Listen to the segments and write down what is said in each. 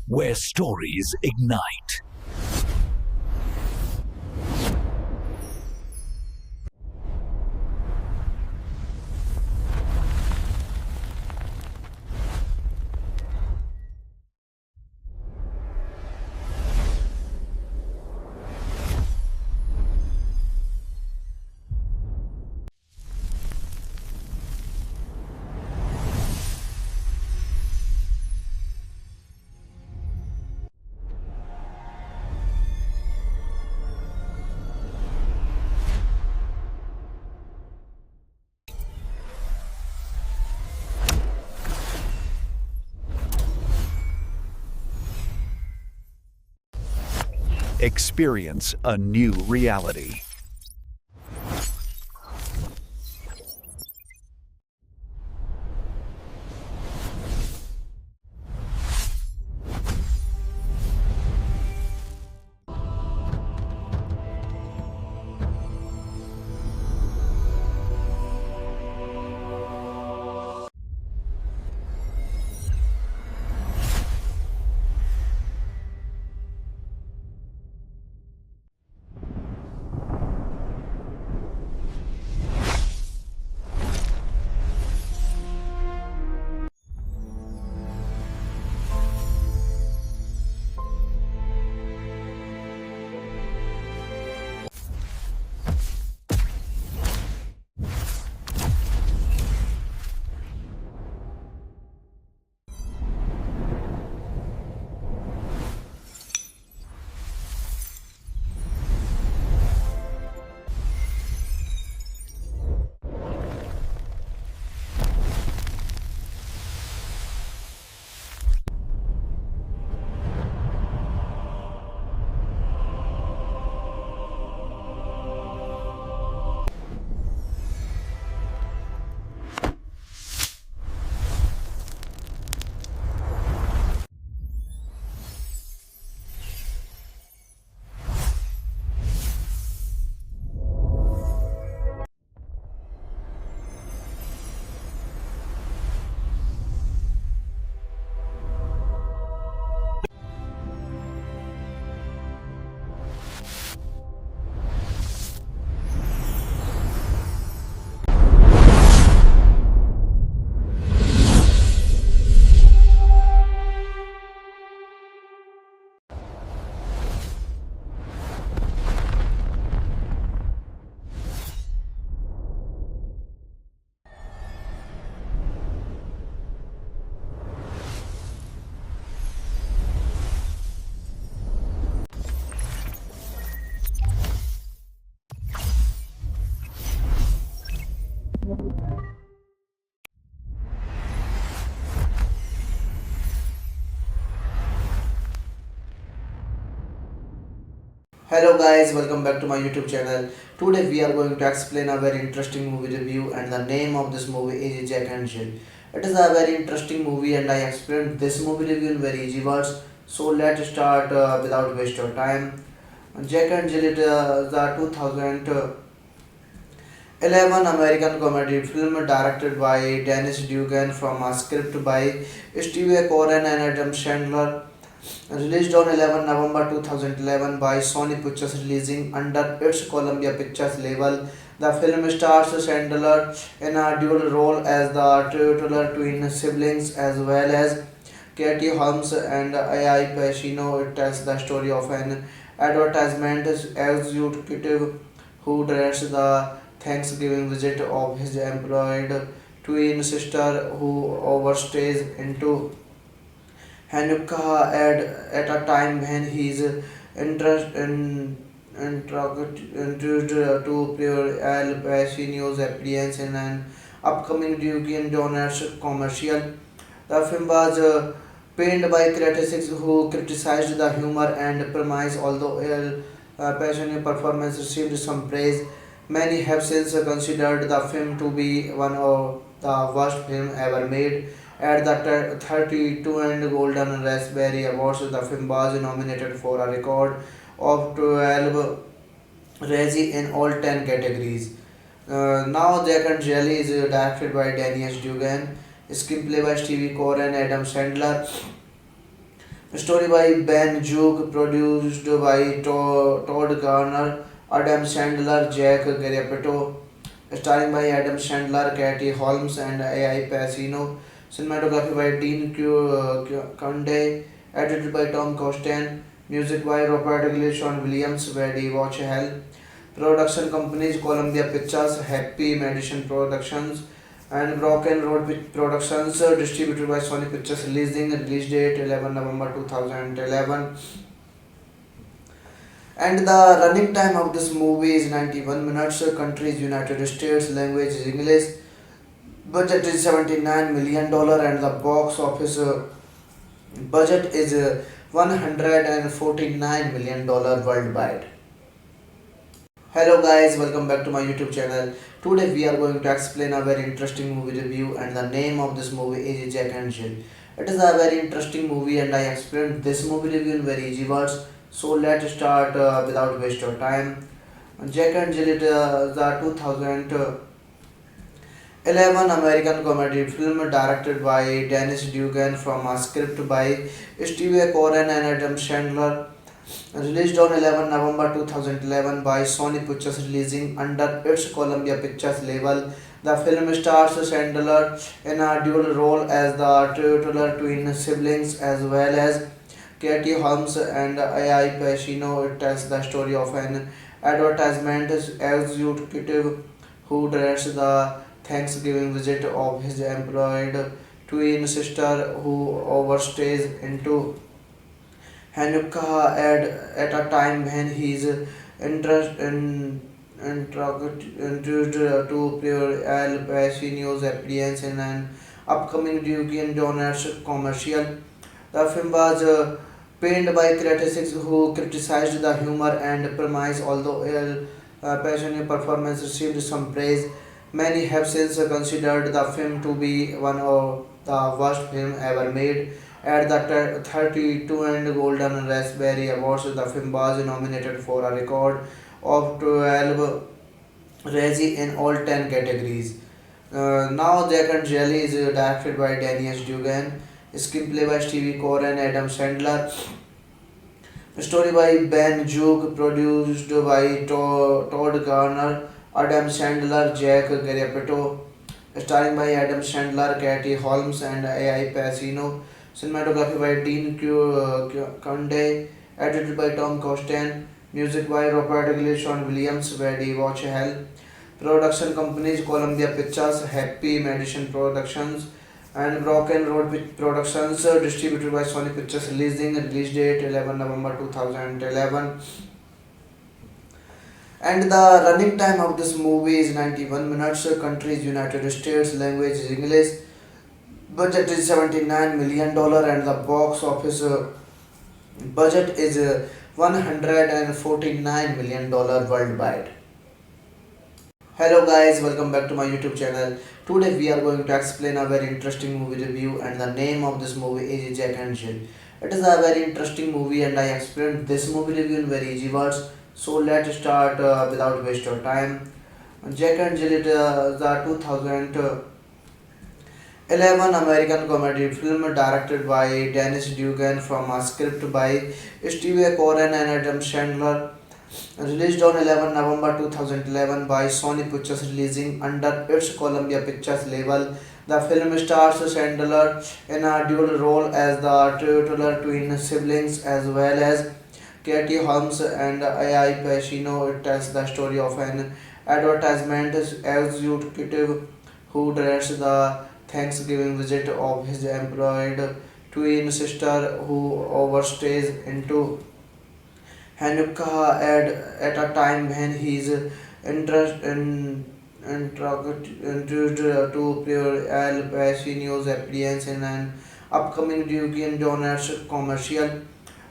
where stories ignite. Experience a new reality. Hello guys, welcome back to my YouTube channel. Today we are going to explain a very interesting movie review and the name of this movie is Jack and Jill. It is a very interesting movie and I explained this movie review in very easy words. So let's start without waste of time. Jack and Jill is the 2011 American comedy film directed by Dennis Dugan from a script by Steve Coren and Adam Sandler. Released on 11 November 2011 by Sony Pictures, releasing under its Columbia Pictures label. The film stars Sandler in a dual role as the titular twin siblings as well as Katie Holmes and Al Pacino. It tells the story of an advertisement executive who directs the Thanksgiving visit of his employed twin sister who overstays into Hanukkah at a time when he is introduced to Pure Al Pacino's appearance in an upcoming Dunkin' Donuts commercial. The film was panned by critics who criticized the humor and premise, although Al Pacino's performance received some praise. Many have since considered the film to be one of the worst films ever made. At the 32 and Golden Raspberry Awards, the film was nominated for a record of 12 Razzie in all 10 categories. Now, Jack and Jill is directed by Dennis Dugan, screenplay by Stevie Core and Adam Sandler, Story by Ben Juke, produced by Todd Garner, Adam Sandler, Jack Garapetto, starring by Adam Sandler, Katie Holmes, and AI Pacino. Cinematography by Dean Conde, edited by Tom Costain, music by Robert English, Sean Williams, Weddy Watch Hell. Production companies Columbia Pictures, Happy Madison Productions, and Broken Road Productions, distributed by Sony Pictures, release date 11 November 2011. And the running time of this movie is 91 minutes. Country is United States, language is English, budget is $79 million, and the box office budget is $149 million worldwide. Hello guys, welcome back to my YouTube channel. Today we are going to explain a very interesting movie review, and the name of this movie is Jack and Jill. It is a very interesting movie and I explained this movie review in very easy words. So let's start without waste of time. Jack and Jill is the 2011 American comedy film directed by Dennis Dugan from a script by Steve Coren and Adam Sandler. Released on 11 November 2011 by Sony Pictures, releasing under its Columbia Pictures label. The film stars Sandler in a dual role as the titular twin siblings as well as Katie Holmes and AI Pacino. It tells the story of an advertisement executive who directs the Thanksgiving visit of his employed twin sister who overstays into Hanukkah at a time when he is introduced to Prior Al Pacino's appearance in an upcoming Dunkin' Donuts commercial. The film was panned by critics who criticized the humor and premise, although Al Pacino's performance received some praise. Many have since considered the film to be one of the worst films ever made. At the 32 and Golden Raspberry Awards, the film was nominated for a record of 12 Razzie in all 10 categories. Now, Jack and Jelly is directed by Dennis Dugan, screenplay by Stevie Coren and Adam Sandler, story by Ben Juke, produced by Todd Garner, Adam Sandler, Jack Garapetto, starring by Adam Sandler, Katie Holmes, and AI Pacino. Cinematography by Dean Conde, edited by Tom Costain, music by Robert English, Sean Williams, Weddy Watch Hell. Production companies Columbia Pictures, Happy Madison Productions, and Broken Road Productions, distributed by Sony Pictures, release date 11 November 2011. And the running time of this movie is 91 minutes. Country is United States, language is English, budget is $79 million, and the box office budget is $149 million worldwide. Hello guys, welcome back to my YouTube channel. Today we are going to explain a very interesting movie review, and the name of this movie is Jack and Jill. It is a very interesting movie and I explained this movie review in very easy words. So let's start without waste of time. Jack and Jill is the 2011 American comedy film directed by Dennis Dugan from a script by Steve Coren and Adam Sandler. Released on 11 November 2011 by Sony Pictures, releasing under its Columbia Pictures label. The film stars Sandler in a dual role as the titular twin siblings as well as Katie Holmes and AI Pacino. It tells the story of an advertisement executive who directs the Thanksgiving visit of his employed twin sister who overstays into Hanukkah at a time when he is introduced to Prior Al Pacino's appearance in an upcoming Dunkin' Donuts commercial.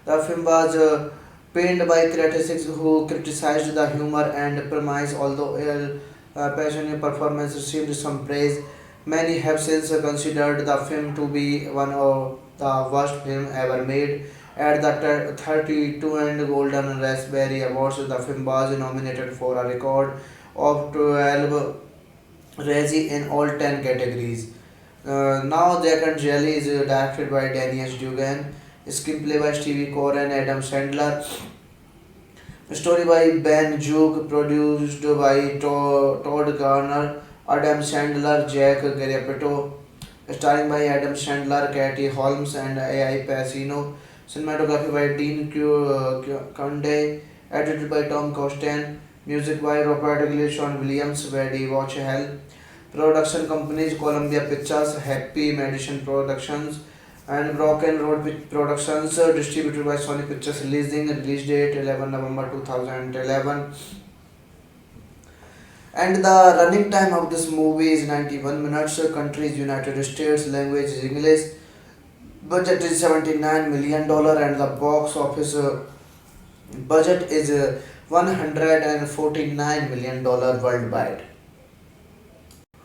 The film was panned by critics who criticized the humor and premise, although Al Pacino's performance received some praise. Many have since considered the film to be one of the worst films ever made. At the 32 and Golden Raspberry Awards, the film was nominated for a record of 12 Razzie in all 10 categories. Now, Jack and Jelly is directed by Dennis Dugan, Screenplay by Stevie Core and Adam Sandler. Story by Ben Juke, produced by Todd Garner, Adam Sandler, Jack Garapetto, starring by Adam Sandler, Katie Holmes, and AI Pacino. Cinematography by Dean Conde, edited by Tom Costain. Music by Robert English, Sean Williams, Weddy Watch Hell. Production companies Columbia Pictures, Happy Madison Productions, and Broken Road Productions, distributed by Sony Pictures. Release date 11 November 2011. And the running time of this movie is 91 minutes. Country is United States. Language is English. Budget is $79 million, and the box office budget is $149 million worldwide.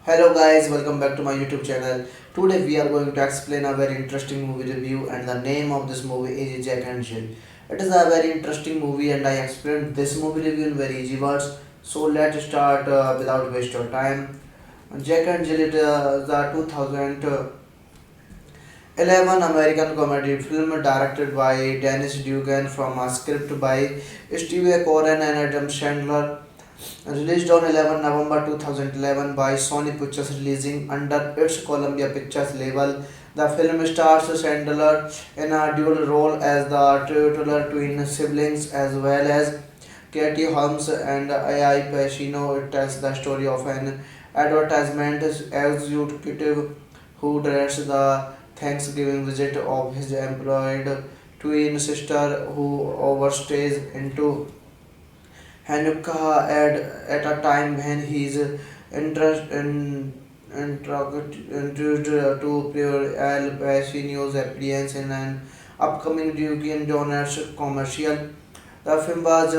Hello guys, welcome back to my YouTube channel. Today we are going to explain a very interesting movie review, and the name of this movie is Jack and Jill. It is a very interesting movie, and I explained this movie review in very easy words. So let's start without waste of time. Jack and Jill is the 2011 American comedy film directed by Dennis Dugan from a script by Steve Coren and Adam Sandler. Released on 11 November 2011 by Sony Pictures, releasing under its Columbia Pictures label. The film stars Sandler in a dual role as the titular twin siblings as well as Katie Holmes and AI Pacino. It tells the story of an advertisement executive who directs the Thanksgiving visit of his employed twin sister who overstays into Hanukkah at a time when he is introduced to Pure Al Pacino's appearance in an upcoming Dunkin' Donuts commercial. The film was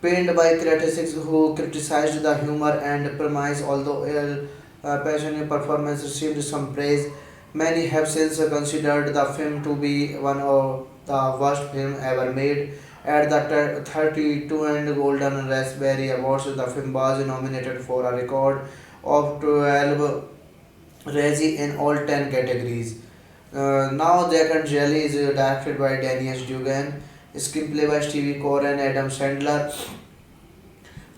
panned by critics who criticized the humor and premise, although Al Pacino's performance received some praise. Many have since considered the film to be one of the worst films ever made. At the 32 and Golden Raspberry Awards, the film was nominated for a record of 12 Razzie in all 10 categories. Now, Jack and Jill is directed by Dennis Dugan, screenplay by Stevie Core and Adam Sandler,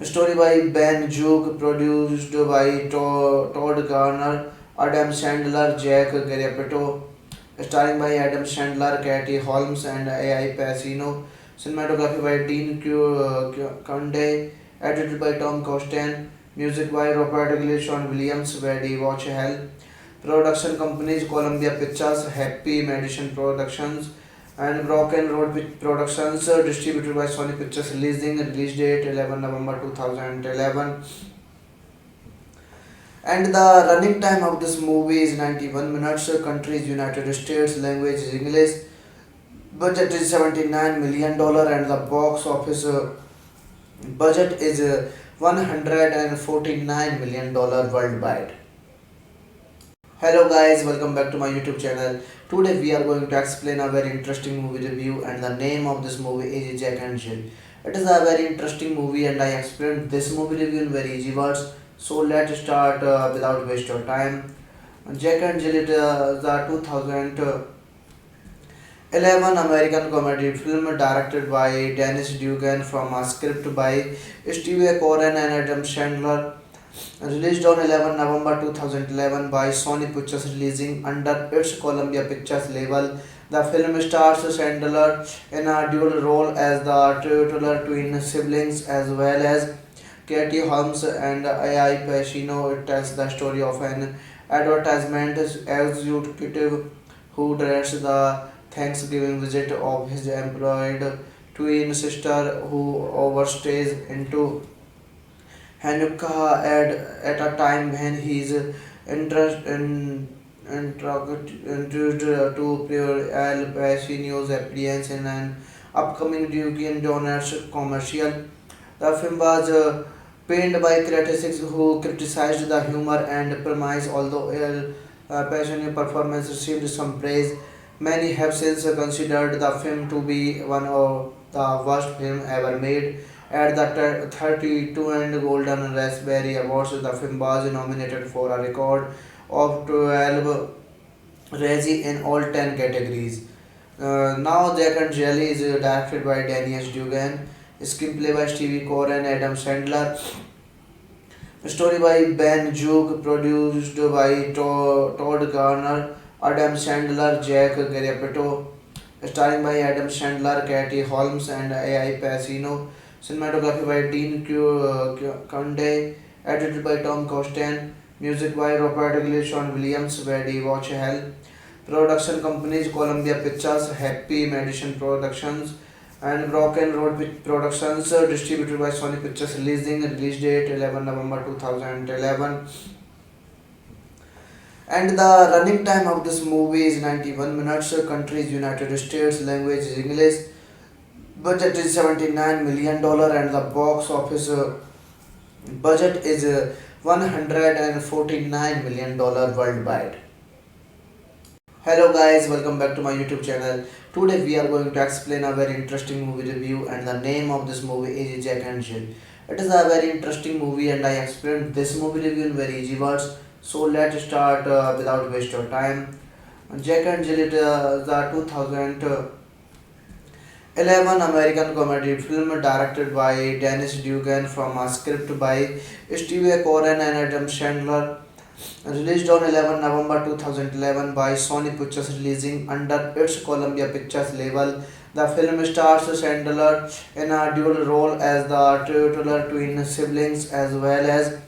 story by Ben Juke, produced by Todd Garner, Adam Sandler, Jack Garapetto, starring by Adam Sandler, Katie Holmes, and AI Pacino. Cinematography by Dean Conde, edited by Tom Costain. Music by Robert English, Sean Williams, Weddy Watch Hell. Production companies Columbia Pictures, Happy Madison Productions, and Broken Road Productions, distributed by Sony Pictures. Release date 11 November 2011. And the running time of this movie is 91 minutes. Country is United States. Language is English. Budget is $79 million, and the box office budget is $149 million worldwide. Hello guys, welcome back to my YouTube channel. Today we are going to explain a very interesting movie review, and the name of this movie is Jack and Jill. It is a very interesting movie, and I explained this movie review in very easy words. So let's start without waste of time. Jack and Jill is the 2011 American comedy film directed by Dennis Dugan from a script by Steve Coren and Adam Sandler. Released on 11 November 2011 by Sony Pictures, releasing under its Columbia Pictures label. The film stars Sandler in a dual role as the titular twin siblings as well as Katie Holmes and AI Pacino. It tells the story of an advertisement executive who directs the Thanksgiving visit of his employed twin sister who overstays into Hanukkah at a time when he is introduced to Pure Al Pacino's appearance in an upcoming Dunkin' Donuts commercial. The film was panned by critics who criticized the humor and premise, although Al Pacino's performance received some praise. Many have since considered the film to be one of the worst films ever made. At the 32 and Golden Raspberry Awards, the film was nominated for a record of 12 Razzie in all 10 categories. Now Jack and Jelly is directed by Danny S. Dugan, screenplay by Stevie Core and Adam Sandler, story by Ben Joog, produced by Todd Garner, Adam Sandler, Jack Garapetto, starring by Adam Sandler, Katie Holmes, and AI Pacino, cinematography by Dean Conde, edited by Tom Costain, music by Robert English and Williams, Weddy Watch Hell. Production companies Columbia Pictures, Happy Madison Productions, and Broken Road Productions, distributed by Sony Pictures, release date 11 November 2011. And the running time of this movie is 91 minutes, country is United States, language is English, budget is $79 million, and the box office budget is $149 million worldwide. Hello guys, welcome back to my YouTube channel. Today we are going to explain a very interesting movie review, and the name of this movie is Jack and Jill. It is a very interesting movie and I explained this movie review in very easy words. So let's start without waste of time. Jack and Jill is the 2011 American comedy film directed by Dennis Dugan from a script by Steve Coren and Adam Sandler. Released on 11 November 2011 by Sony Pictures, releasing under its Columbia Pictures label. The film stars Sandler in a dual role as the titular twin siblings as well as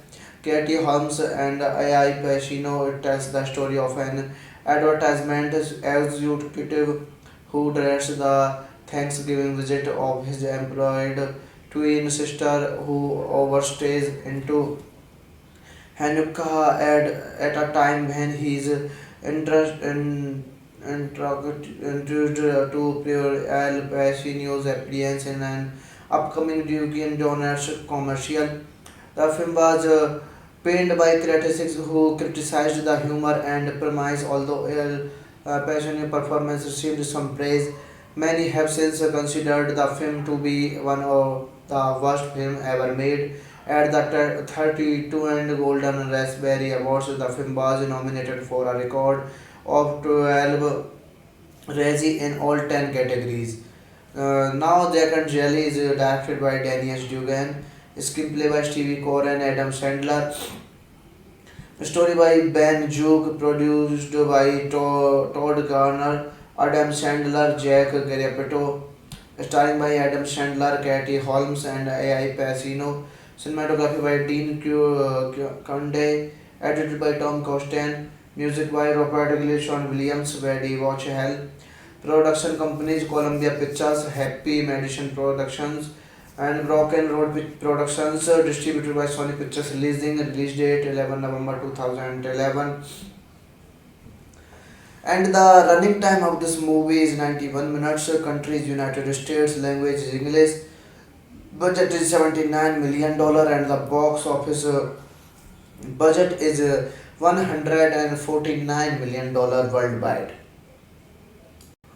Katie Holmes and AI Pacino. It tells the story of an advertisement executive who directs the Thanksgiving visit of his employed twin sister who overstays into Hanukkah at a time when he is introduced to Pure Al Pacino's appearance in an upcoming Dunkin' Donuts commercial. The film was panned by critics who criticized the humor and premise, although Al Pacino's performance received some praise. Many have since considered the film to be one of the worst films ever made. At the 32 and Golden Raspberry Awards, the film was nominated for a record of 12 Razzie in all 10 categories. Now Jack and Jelly is directed by Danny S. Dugan, screenplay by Stevie Core and Adam Sandler, story by Ben Joog, produced by Todd Garner, Adam Sandler, Jack Garapetto, starring by Adam Sandler, Katie Holmes, and AI Pacino, cinematography by Dean Conde, edited by Tom Costain, music by Robert English and Williams, Weddy Watch Hell. Production companies Columbia Pictures, Happy Madison Productions, and Broken Road Productions, distributed by Sony Pictures, release date 11 November 2011. And the running time of this movie is 91 minutes, country is United States, language is English, budget is $79 million, and the box office budget is $149 million worldwide.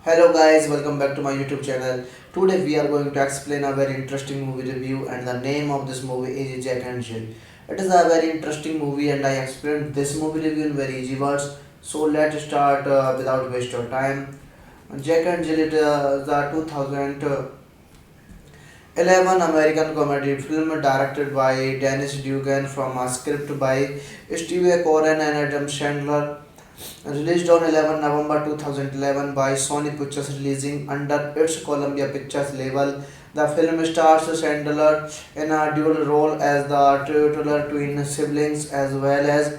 Hello guys, welcome back to my YouTube channel. Today we are going to explain a very interesting movie review, and the name of this movie is Jack and Jill. It is a very interesting movie and I explained this movie review in very easy words. So let's start without waste of time. Jack and Jill is the 2011 American comedy film directed by Dennis Dugan from a script by Steve Coren and Adam Sandler. Released on 11 November 2011 by Sony Pictures, releasing under its Columbia Pictures label. The film stars Sandler in a dual role as the titular twin siblings as well as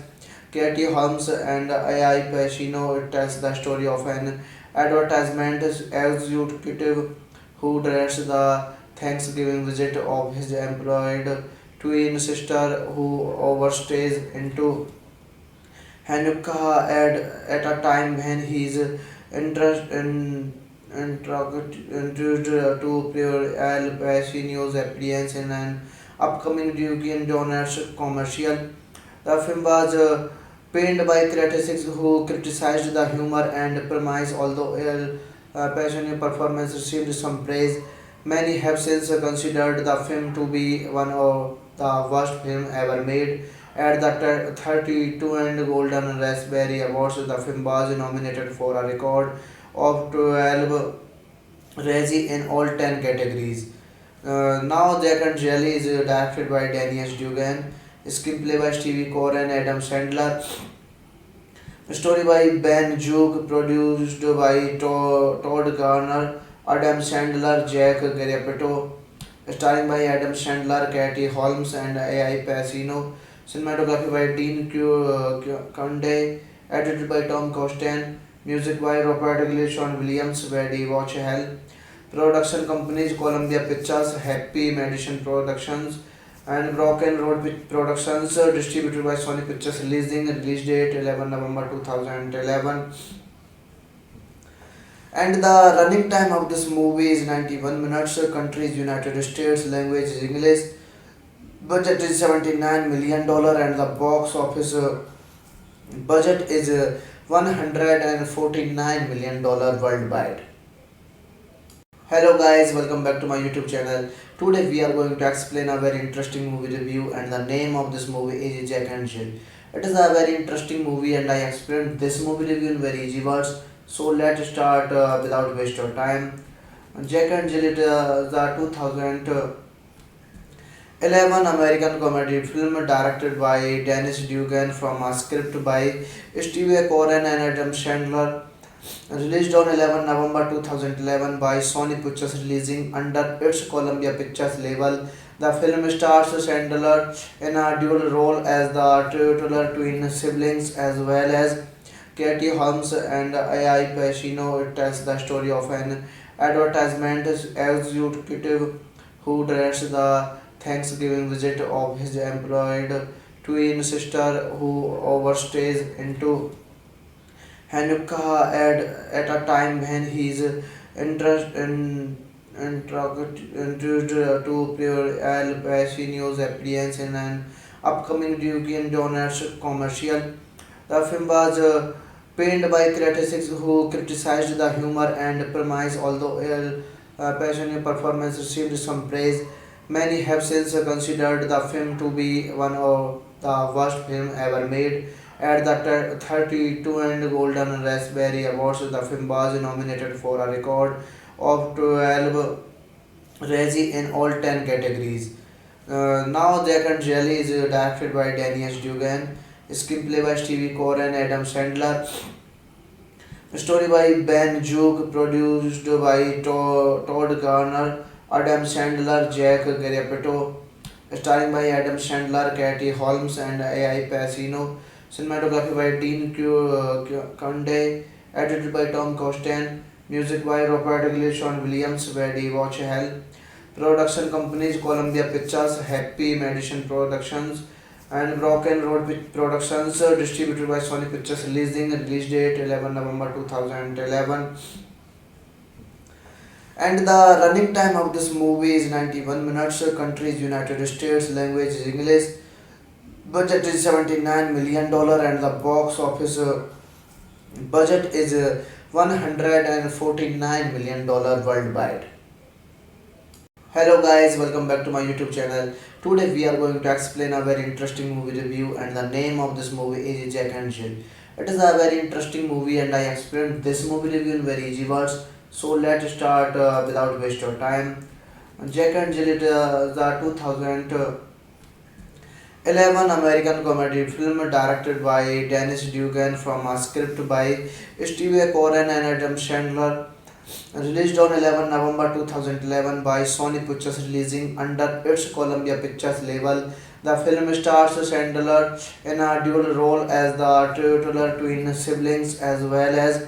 Katie Holmes and AI Pacino. It tells the story of an advertisement executive who directs the Thanksgiving visit of his employed twin sister who overstays into Hanukkah at a time when he is introduced to Pure Al Pacino's appearance in an upcoming Dunkin' Donuts commercial. The film was panned by critics who criticized the humor and premise, although Al Pacino's performance received some praise. Many have since considered the film to be one of the worst films ever made. At the 32 and Golden Raspberry Awards, the film was nominated for a record of 12 Razzie in all 10 categories. Now Jack and Jelly is directed by Danny S. Dugan, screenplay by Stevie Core and Adam Sandler, story by Ben Juke, produced by Todd Garner, Adam Sandler, Jack Garapetto, starring by Adam Sandler, Katie Holmes, and AI Pacino. Cinematography by Dean Conde, edited by Tom Costain, music by Robert English, Sean Williams, Buddy Watch Hell. Production companies Columbia Pictures, Happy Madison Productions, and Broken Road Productions, distributed by Sony Pictures, release date 11 November 2011. And the running time of this movie is 91 minutes. Country is United States, language is English, budget is $79 million, and the box office budget is $149 million worldwide. Hello guys, welcome back to my YouTube channel. Today we are going to explain a very interesting movie review, and the name of this movie is Jack and Jill. It is a very interesting movie and I explained this movie review in very easy words. So let's start without waste of time. Jack and Jill is the 2011 American comedy film directed by Dennis Dugan from a script by Steve Coren and Adam Sandler. Released on 11 November 2011 by Sony Pictures, releasing under its Columbia Pictures label. The film stars Sandler in a dual role as the titular twin siblings as well as Katie Holmes and AI Pacino. It tells the story of an advertisement executive who dreads the Thanksgiving visit of his employed twin sister who overstays into Hanukkah at a time when he is introduced to Pure Al Pacino's appearance in an upcoming Dunkin' Donuts commercial. The film was panned by critics who criticized the humor and premise, although Al Pacino's performance received some praise. Many have since considered the film to be one of the worst films ever made. At the 32 and Golden Raspberry Awards, the film was nominated for a record of 12 Razzie in all 10 categories. Now Jack and Jelly is directed by Danny S. Dugan, screenplay by Stevie Core and Adam Sandler, story by Ben Juke, produced by Todd Garner, Adam Sandler, Jack Garapetto, starring by Adam Sandler, Katie Holmes, and AI Pacino. Cinematography by Dean Conde, edited by Tom Costain, music by Robert English, Sean Williams, Buddy Watch Hell. Production companies Columbia Pictures, Happy Madison Productions, and Broken Road Productions, distributed by Sony Pictures, release date 11 November 2011. And the running time of this movie is 91 minutes. Country is United States, language is English, budget is $79 million, and the box office budget is $149 million worldwide. Hello guys, welcome back to my YouTube channel. Today we are going to explain a very interesting movie review, and the name of this movie is Jack and Jill. It is a very interesting movie and I explained this movie review in very easy words. So let's start without waste of time. Jack and Jill is the 2011 American comedy film directed by Dennis Dugan from a script by Steve Coren and Adam Sandler. Released on 11 November 2011 by Sony Pictures, releasing under its Columbia Pictures label. The film stars Sandler in a dual role as the titular twin siblings as well as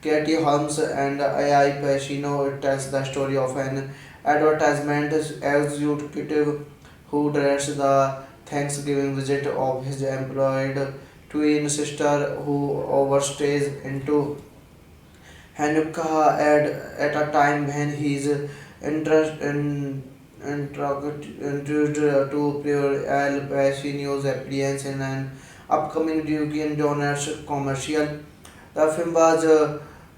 Katie Holmes and AI Pacino. It tells the story of an advertisement executive who dreads the Thanksgiving visit of his employed twin sister who overstays into Hanukkah at a time when he is introduced to Pure Al Pacino's appearance in an upcoming Dunkin' Donuts commercial. The film was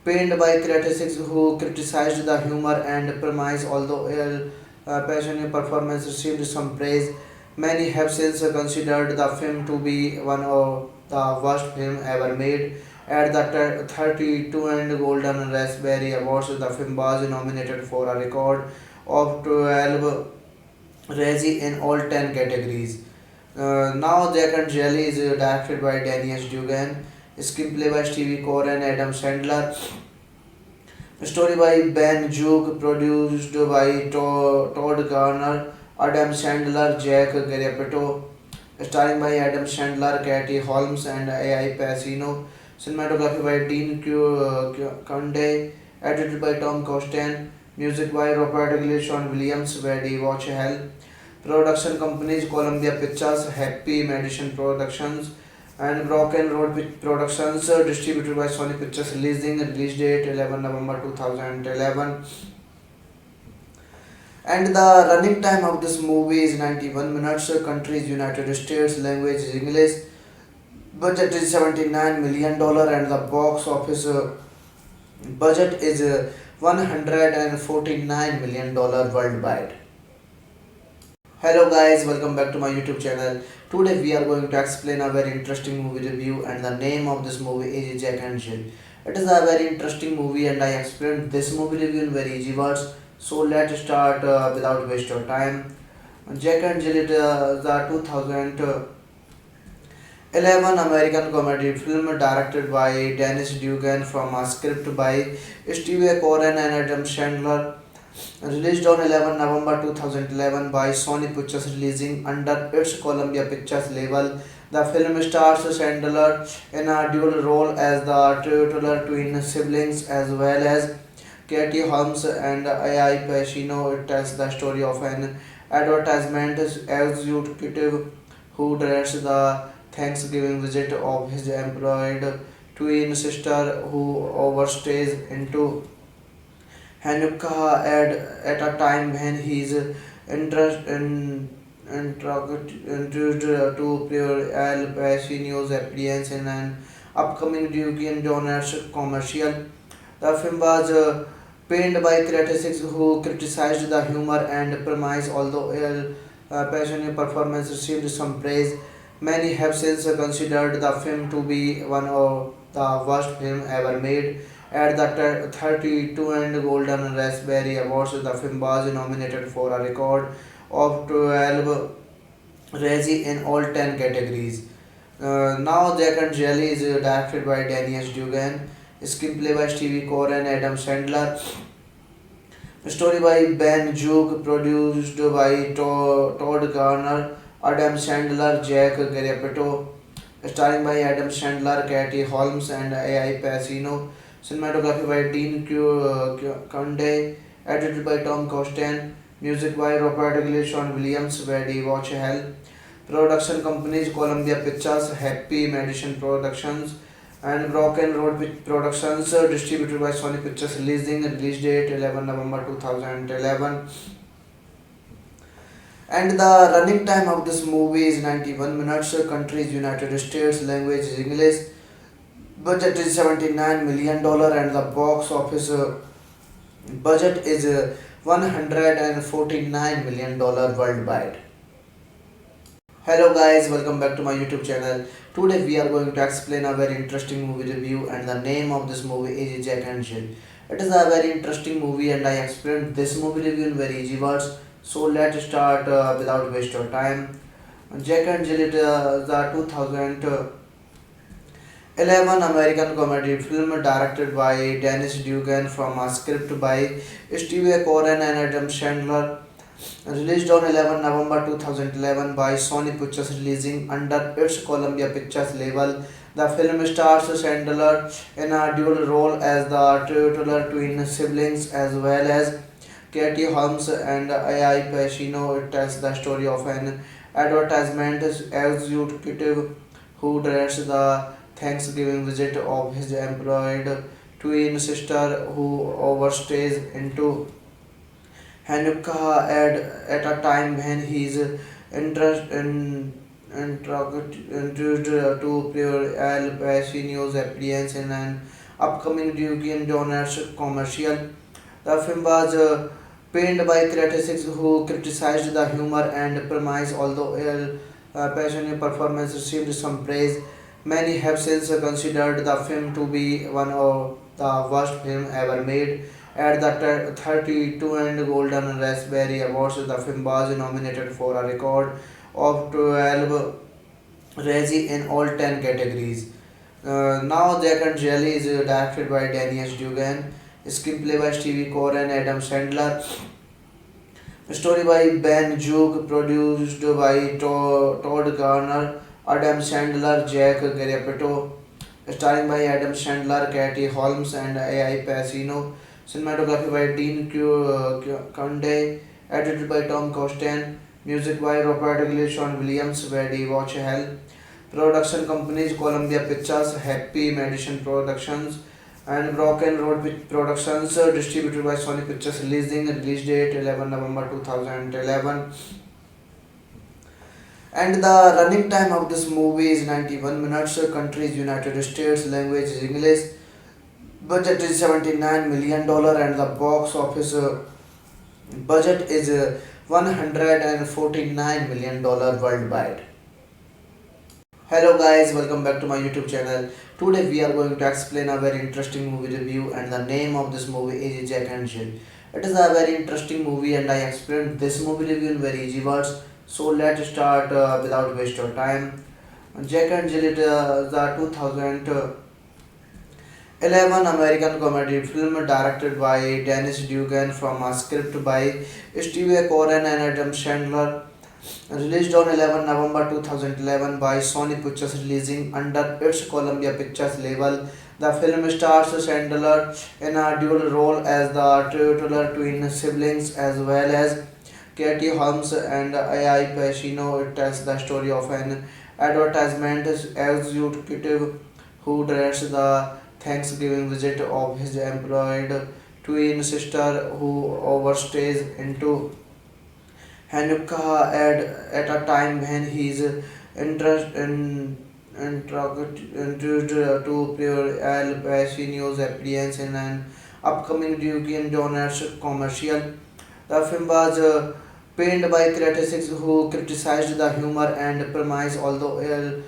panned by critics who criticized the humor and premise, although Al Pacino's performance received some praise. Many have since considered the film to be one of the worst films ever made. At the 32 and Golden Raspberry Awards, the film was nominated for a record of 12 Razzie in all 10 categories. Now Jack and Jelly is directed by Daniel Dugan, screenplay by Stevie Core and Adam Sandler, story by Ben Juke, produced by Todd Garner, Adam Sandler, Jack Garapetto, starring by Adam Sandler, Katie Holmes, and AI Pacino. Cinematography by Dean Conde, edited by Tom Costain, music by Robert English, Sean Williams, Weddy Watch Hell. Production companies Columbia Pictures, Happy Madison Productions, and Broken Road Productions, distributed by Sony Pictures, release date 11 November 2011. And the running time of this movie is 91 minutes. Country is United States, language is English, budget is $79 million, and the box office budget is $149 million worldwide. Hello guys, welcome back to my YouTube channel. Today we are going to explain a very interesting movie review, and the name of this movie is Jack and Jill. It is a very interesting movie and I explained this movie review in very easy words. So let's start without waste of time. Jack and Jill is the 2011 American comedy film directed by Dennis Dugan from a script by Steve Coren and Adam Sandler. Released on 11 November 2011 by Sony Pictures, releasing under its Columbia Pictures label. The film stars Sandler in a dual role as the titular twin siblings as well as Katie Holmes and AI Pacino. It tells the story of an advertisement executive who directs the Thanksgiving visit of his employed twin sister who overstays into Hanukkah at a time when he is introduced to Pierre Al Pacino's appearance in an upcoming Dunkin' Donuts commercial. The film was panned by critics who criticized the humor and premise, although Al Pacino's performance received some praise. Many have since considered the film to be one of the worst films ever made. At the 32 and Golden Raspberry Awards, the film was nominated for a record of 12 Razzie in all 10 categories. Now Jack and Jelly is directed by Daniel Dugan, screenplay by Stevie Core and Adam Sandler, story by Ben Juke, produced by Todd Garner, Adam Sandler, Jack Garapetto, starring by Adam Sandler, Katie Holmes, and AI Pacino. Cinematography by Dean Conde, edited by Tom Costain, music by Robert English, Sean Williams, Weddy Watch Hell. Production companies Columbia Pictures, Happy Madison Productions, and Broken Road Productions, distributed by Sony Pictures, release date 11 November 2011. And the running time of this movie is 91 minutes. Country is United States, language is English, budget is $79 million, and the box office budget is $149 million worldwide. Hello guys, welcome back to my YouTube channel. Today we are going to explain a very interesting movie review, and the name of this movie is Jack and Jill. It is a very interesting movie and I explained this movie review in very easy words. So let's start without waste of time. Jack and Jill is the 2011 American comedy film directed by Dennis Dugan from a script by Steve Coren and Adam Sandler. Released on 11 November 2011 by Sony Pictures, releasing under its Columbia Pictures label. The film stars Sandler in a dual role as the titular twin siblings as well as Katie Holmes and AI Pacino. It tells the story of an advertisement executive who directs the Thanksgiving visit of his employed twin sister who overstays into Hanukkah at a time when he is introduced to Pierre Al Pacino's appearance in an upcoming Dunkin' Donuts commercial. The film was panned by critics who criticized the humor and premise, although Al Pacino's performance received some praise. Many have since considered the film to be one of the worst films ever made. At the 32 and Golden Raspberry Awards, the film was nominated for a record of 12 Razzie in all 10 categories. Now, Jack and Jelly is directed by Danny S. Dugan, screenplay by Stevie Core and Adam Sandler, story by Ben Juke, produced by Todd Garner, Adam Sandler, Jack Garapetto, starring by Adam Sandler, Katie Holmes, and AI Pacino, cinematography by Dean Conde, edited by Tom Costain, music by Robert English, Sean Williams, Weddy Watch Hell. Production companies Columbia Pictures, Happy Madison Productions, and Broken Road Productions, distributed by Sony Pictures, release date 11 November 2011. And the running time of this movie is 91 minutes. Country is United States, language is English, budget is $79 million, and the box office budget is $149 million worldwide. Hello guys, welcome back to my YouTube channel. Today we are going to explain a very interesting movie review, and the name of this movie is Jack and Jill. It is a very interesting movie and I explained this movie review in very easy words. So let's start without waste of time. Jack and Jill is the 2011 American comedy film directed by Dennis Dugan from a script by Steve Coren and Adam Sandler. Released on 11 November 2011 by Sony Pictures, releasing under its Columbia Pictures label. The film stars Sandler in a dual role as the titular twin siblings as well as Katie Holmes and AI Pacino. It tells the story of an advertisement executive who dreads the Thanksgiving visit of his employed twin sister who overstays into Hanukkah at a time when he is introduced to Pure Al Pacino's appearance in an upcoming Dunkin' Donuts commercial. The film was panned by critics who criticized the humor and premise, although Al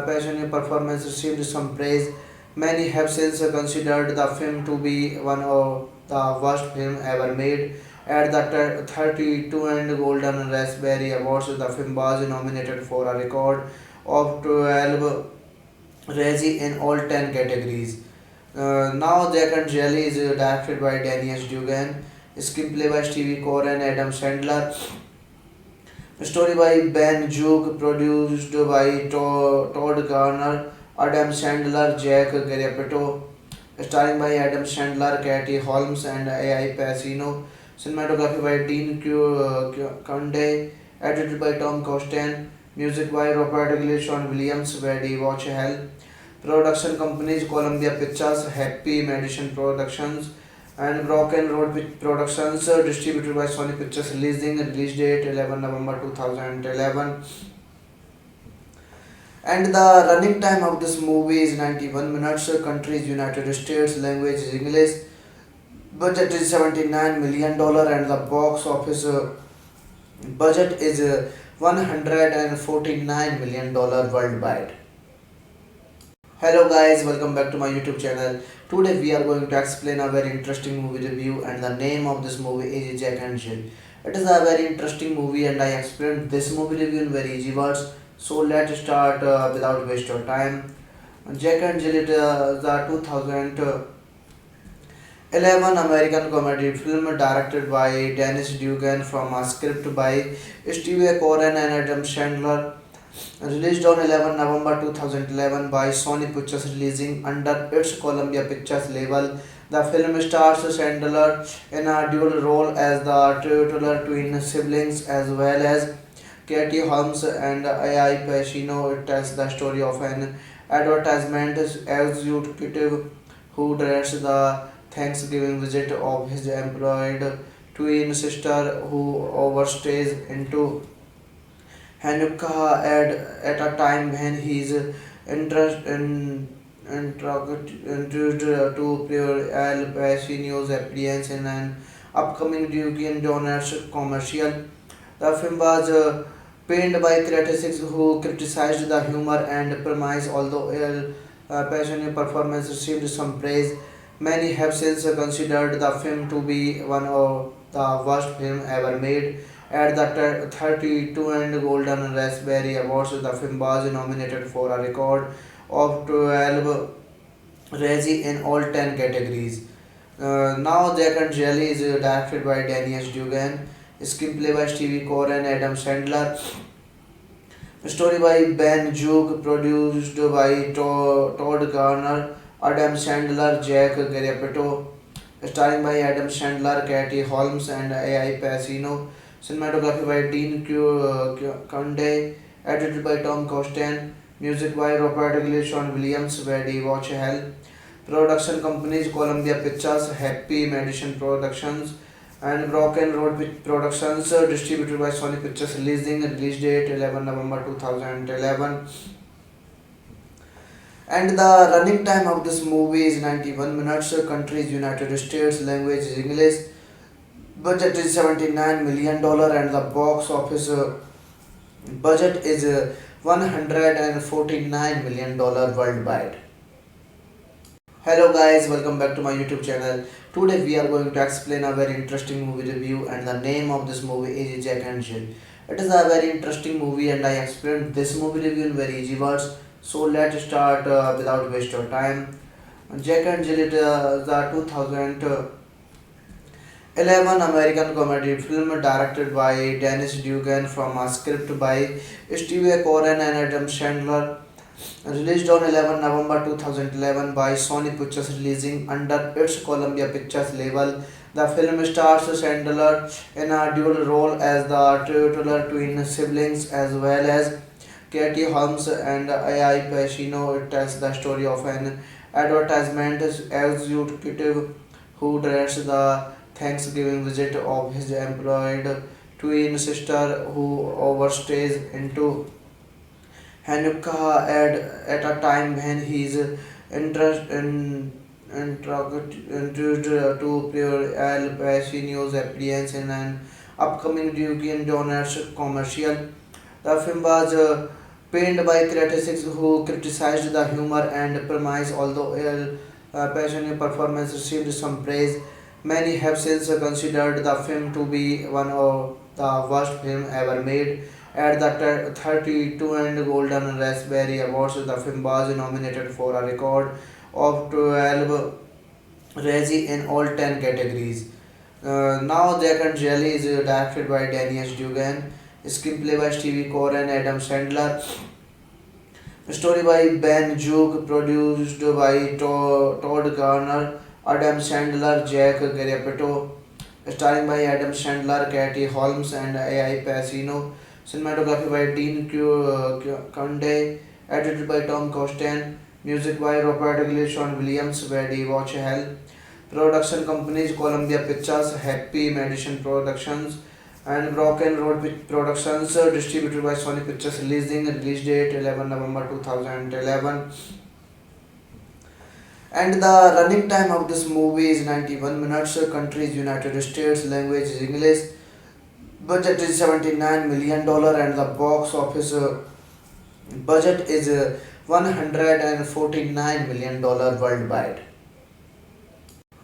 Pacino's performance received some praise. Many have since considered the film to be one of the worst films ever made. At the 32 and Golden Raspberry Awards, the film was nominated for a record of 12 Razzie in all 10 categories. Now, Jack and Jelly is directed by Danny S. Dugan, screenplay by Stevie Core and Adam Sandler, story by Ben Juke, produced by Todd Garner, Adam Sandler, Jack Garapetto, starring by Adam Sandler, Katie Holmes, and AI Pacino, cinematography by Dean Conde, edited by Tom Costain, music by Robert English, Sean Williams, Weddy Watch Hell. Production companies Columbia Pictures, Happy Madison Productions, and Broken Road Productions, distributed by Sony Pictures, release date 11 November 2011. And the running time of this movie is 91 minutes. Country is United States, language is English, budget is $79 million, and the box office budget is $149 million worldwide. Hello guys, welcome back to my YouTube channel. Today we are going to explain a very interesting movie review, and the name of this movie is Jack and Jill. It is a very interesting movie and I explained this movie review in very easy words. So let's start without waste of time. Jack and Jill is the 2011 American comedy film directed by Dennis Dugan from a script by Steve Coren and Adam Sandler. Released on 11 November 2011 by Sony Pictures, releasing under its Columbia Pictures label. The film stars Sandler in a dual role as the titular twin siblings as well as Katie Holmes and AI Pacino. It tells the story of an advertisement executive who dreads the Thanksgiving visit of his employed twin sister who overstays into Hanukkah at a time when he is introduced to Pure Al Pacino's appearance in an upcoming Dunkin' Donuts commercial. The film was panned by critics who criticized the humor and premise, although passionate performance received some praise. Many have since considered the film to be one of the worst films ever made. At the 32 and Golden Raspberry Awards, the film was nominated for a record of 12 Razzie in all 10 categories. Now Jack and Jelly is directed by Danny S. Dugan, screenplay by Stevie Core and Adam Sandler, story by Ben Juke, produced by Todd Garner, Adam Sandler, Jack Garapetto, starring by Adam Sandler, Katie Holmes, and AI Pacino, cinematography by Dean Conde, edited by Tom Costain, music by Robert English and Williams, Weddy Watch Hell. Production companies Columbia Pictures, Happy Madison Productions, and Broken Road Productions, distributed by Sony Pictures, release date 11 November 2011. And the running time of this movie is 91 minutes. Country is United States, language is English, budget is $79 million, and the box office budget is $149 million worldwide. Hello guys, welcome back to my YouTube channel. Today we are going to explain a very interesting movie review, and the name of this movie is Jack and Jill. It is a very interesting movie and I explained this movie review in very easy words. So let's start without waste of time. Jack and Jill is the 2011 American comedy film directed by Dennis Dugan from a script by Steve Coren and Adam Sandler, released on 11 November 2011 by Sony Pictures, releasing under its Columbia Pictures label. The film stars Sandler in a dual role as the titular twin siblings as well as Katie Holmes and AI Pacino. It tells the story of an advertisement executive who directs the Thanksgiving visit of his employed twin sister who overstays into Hanukkah at a time when he is introduced to Pure Al Pacino's appearance in an upcoming Dunkin' Donuts commercial. The film was panned by critics who criticized the humor and premise, although Al Pacino's performance received some praise. Many have since considered the film to be one of the worst films ever made. At the 32 and Golden Raspberry Awards, the film was nominated for a record of 12 Razzie in all 10 categories. Now Jack and Jelly is directed by Danny S. Dugan, screenplay by Stevie Core and Adam Sandler, story by Ben Juke, produced by Todd Garner, Adam Sandler, Jack Garapetto, starring by Adam Sandler, Katie Holmes, and AI Pacino, cinematography by Dean Conde, edited by Tom Costain, music by Robert English and Williams, Weddy Watch Hell. Production companies Columbia Pictures, Happy Madison Productions, and Broken Road Productions, distributed by Sony Pictures, release date 11 November 2011. And the running time of this movie is 91 minutes. Country is United States, language is English, budget is $79 million, and the box office budget is $149 million worldwide.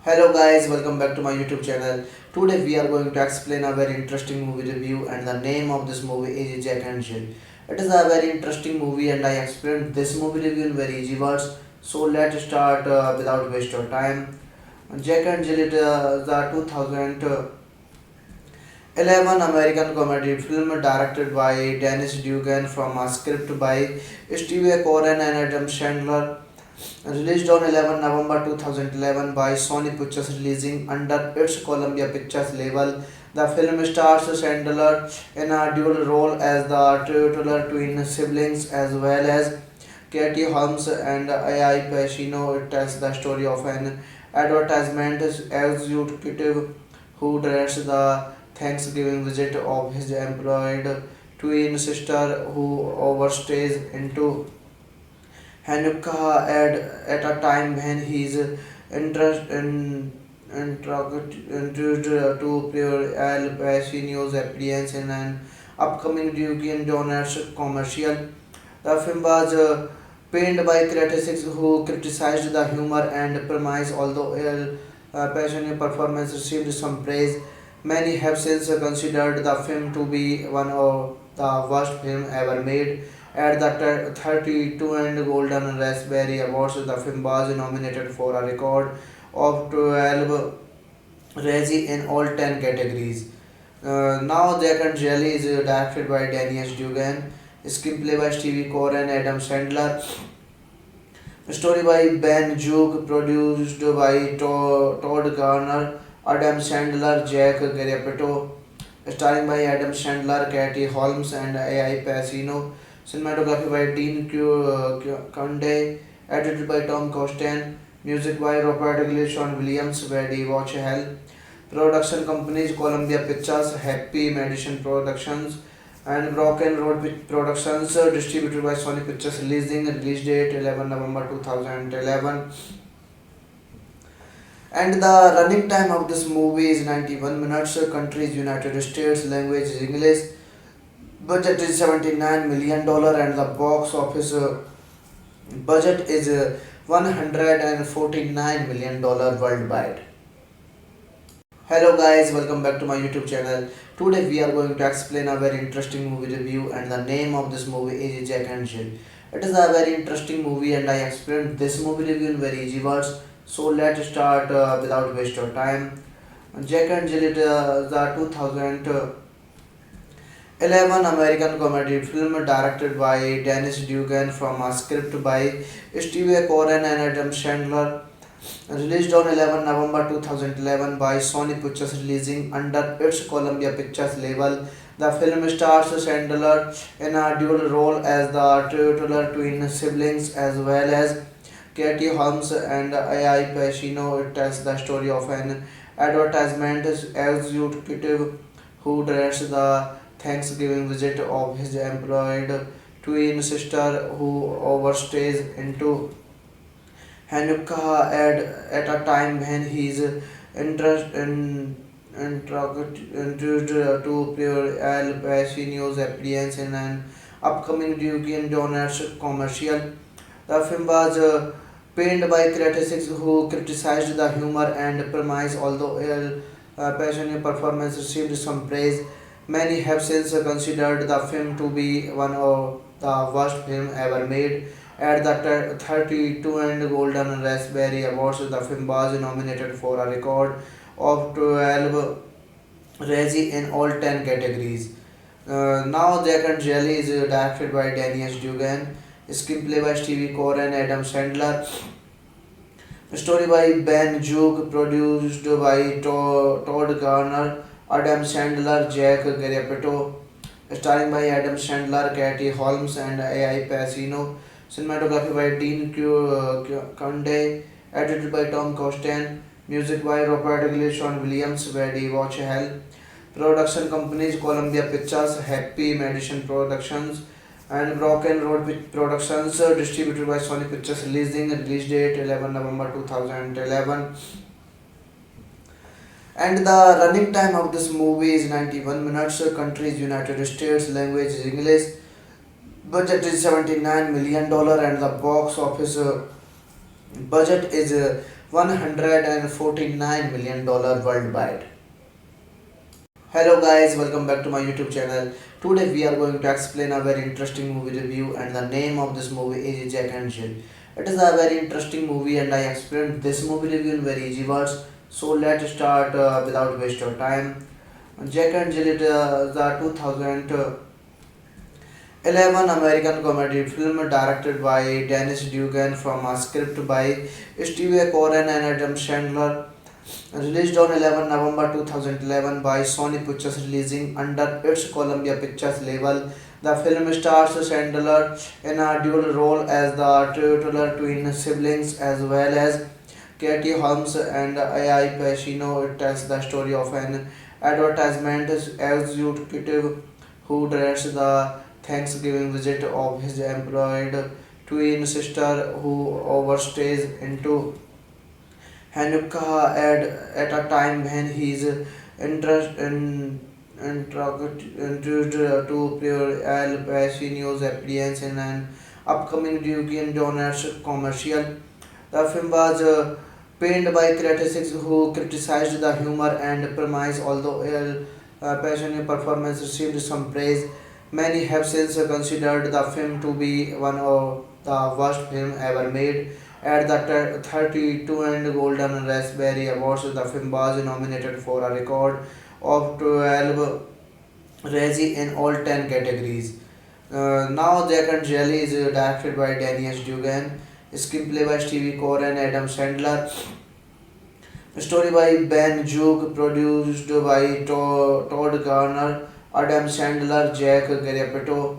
Hello guys, welcome back to my YouTube channel. Today we are going to explain a very interesting movie review, and the name of this movie is Jack and Jill. It is a very interesting movie and I explained this movie review in very easy words. So let's start without waste of time. Jack and Jill is the 2011 American comedy film directed by Dennis Dugan from a script by Steve Coren and Adam Sandler, released on 11 November 2011 by Sony Pictures, releasing under its Columbia Pictures label. The film stars Sandler in a dual role as the titular twin siblings as well as Katie Holmes and AI Pacino. It tells the story of an advertisement executive who directs the Thanksgiving visit of his employed twin sister who overstays into Hanukkah at a time when he is introduced to Pure Al Pacino's appearance in an upcoming Duke Donuts commercial. The film was panned by critics who criticized the humor and premise, although passionate performance received some praise. Many have since considered the film to be one of the worst films ever made. At the 32 and Golden Raspberry Awards, the film was nominated for a record of 12 Razzie in all 10 categories. Now Jack and Jelly is directed by Danny S. Dugan, screenplay by Stevie Core and Adam Sandler, story by Ben Joog, produced by Todd Garner, Adam Sandler, Jack Garapetto, starring by Adam Sandler, Katie Holmes, and AI Pacino, cinematography by Dean Conde, edited by Tom Costain, music by Robert English and Williams, Weddy Watch Hell. Production companies Columbia Pictures, Happy Madison Productions, and Broken Road Productions, distributed by Sony Pictures, release date 11 November 2011. And the running time of this movie is 91 minutes. Country is United States, language is English, budget is $79 million, and the box office budget is $149 million worldwide. Hello guys, welcome back to my YouTube channel. Today we are going to explain a very interesting movie review, and the name of this movie is Jack and Jill. It is a very interesting movie and I explained this movie review in very easy words. So let's start without waste of time. Jack and Jill is the 2011 American comedy film directed by Dennis Dugan from a script by Steve Coren and Adam Sandler. Released on 11 November 2011 by Sony Pictures, releasing under its Columbia Pictures label. The film stars Sandler in a dual role as the titular twin siblings as well as Katie Holmes and AI Pacino. It tells the story of an advertisement executive who directs the Thanksgiving visit of his employed twin sister who overstays into Hanukkah at a time when he is introduced to Pure Al Pacino's appearance in an upcoming Duke Donuts commercial. The film was panned by critics who criticized the humor and premise, although Al Pacino's performance received some praise. Many have since considered the film to be one of the worst films ever made. At the 32 and Golden Raspberry Awards, the film was nominated for a record of 12 Razzie in all 10 categories. Now Jack and Jelly is directed by Danny S. Dugan, screenplay by Stevie Core and Adam Sandler, story by Ben Joog, produced by Todd Garner, Adam Sandler, Jack Garapetto, starring by Adam Sandler, Katie Holmes, and AI Pacino, cinematography by Dean Conde, edited by Tom Costain, music by Robert English and Williams, Weddy Watch Hell. Production companies Columbia Pictures, Happy Madison Productions, and Broken Road Productions, distributed by Sony Pictures, release date 11 November 2011. And the running time of this movie is 91 minutes. Country is United States, language is English, budget is $79 million, and the box office budget is $149 million worldwide. Hello guys, welcome back to my YouTube channel. Today we are going to explain a very interesting movie review, and the name of this movie is Jack and Jill. It is a very interesting movie and I explained this movie review in very easy words. So let's start without waste of time. Jack and Jill is the 2011 American comedy film directed by Dennis Dugan from a script by Steve Coren and Adam Sandler. Released on 11 November 2011 by Sony Pictures, releasing under its Columbia Pictures label. The film stars Sandler in a dual role as the titular twin siblings as well as Katie Holmes and AI Pacino. It tells the story of an advertisement executive who directs the Thanksgiving visit of his employed twin sister who overstays into Hanukkah at a time when he is introduced to Pierre Al Pacino's appearance in an upcoming Duke Donors commercial. The film was panned by critics who criticized the humor and premise, although Al Pacino's performance received some praise. Many have since considered the film to be one of the worst films ever made. At the 32 and Golden Raspberry Awards, the film was nominated for a record of 12 Razzie in all 10 categories. Now Jack and Jelly is directed by Danny S. Dugan, screenplay by Stevie Core and Adam Sandler, story by Ben Juke, produced by Todd Garner, Adam Sandler, Jack Garapetto,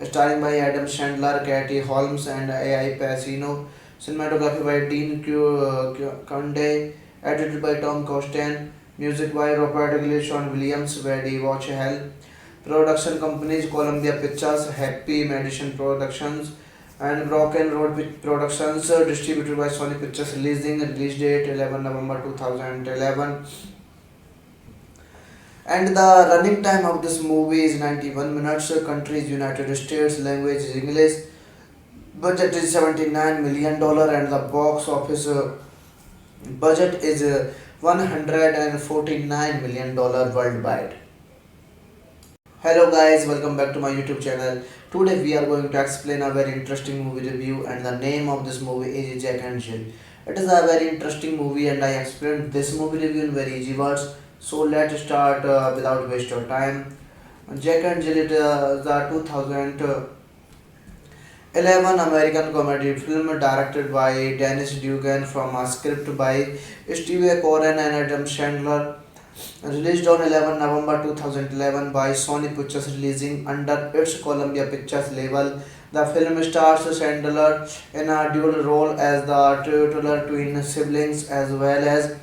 starring by Adam Sandler, Katie Holmes, and AI Pacino. Cinematography by Dean Conde, edited by Tom Costain, music by Robert English, Sean Williams, Weddy Watch Hell. Production companies Columbia Pictures, Happy Madison Productions, and Broken Road Productions, distributed by Sony Pictures, release date 11 November 2011. And the running time of this movie is 91 minutes. Country is United States, language is English, budget is $79 million, and the box office budget is $149 million worldwide. Hello guys, welcome back to my YouTube channel. Today we are going to explain a very interesting movie review, and the name of this movie is Jack and Jill. It is a very interesting movie and I explained this movie review in very easy words. So let's start without waste your time. Jack and Jill is the 2011 American comedy film directed by Dennis Dugan from a script by Steve Coren and Adam Sandler. Released on 11 November 2011 by Sony Pictures, releasing under its Columbia Pictures label. The film stars Sandler in a dual role as the titular twin siblings as well as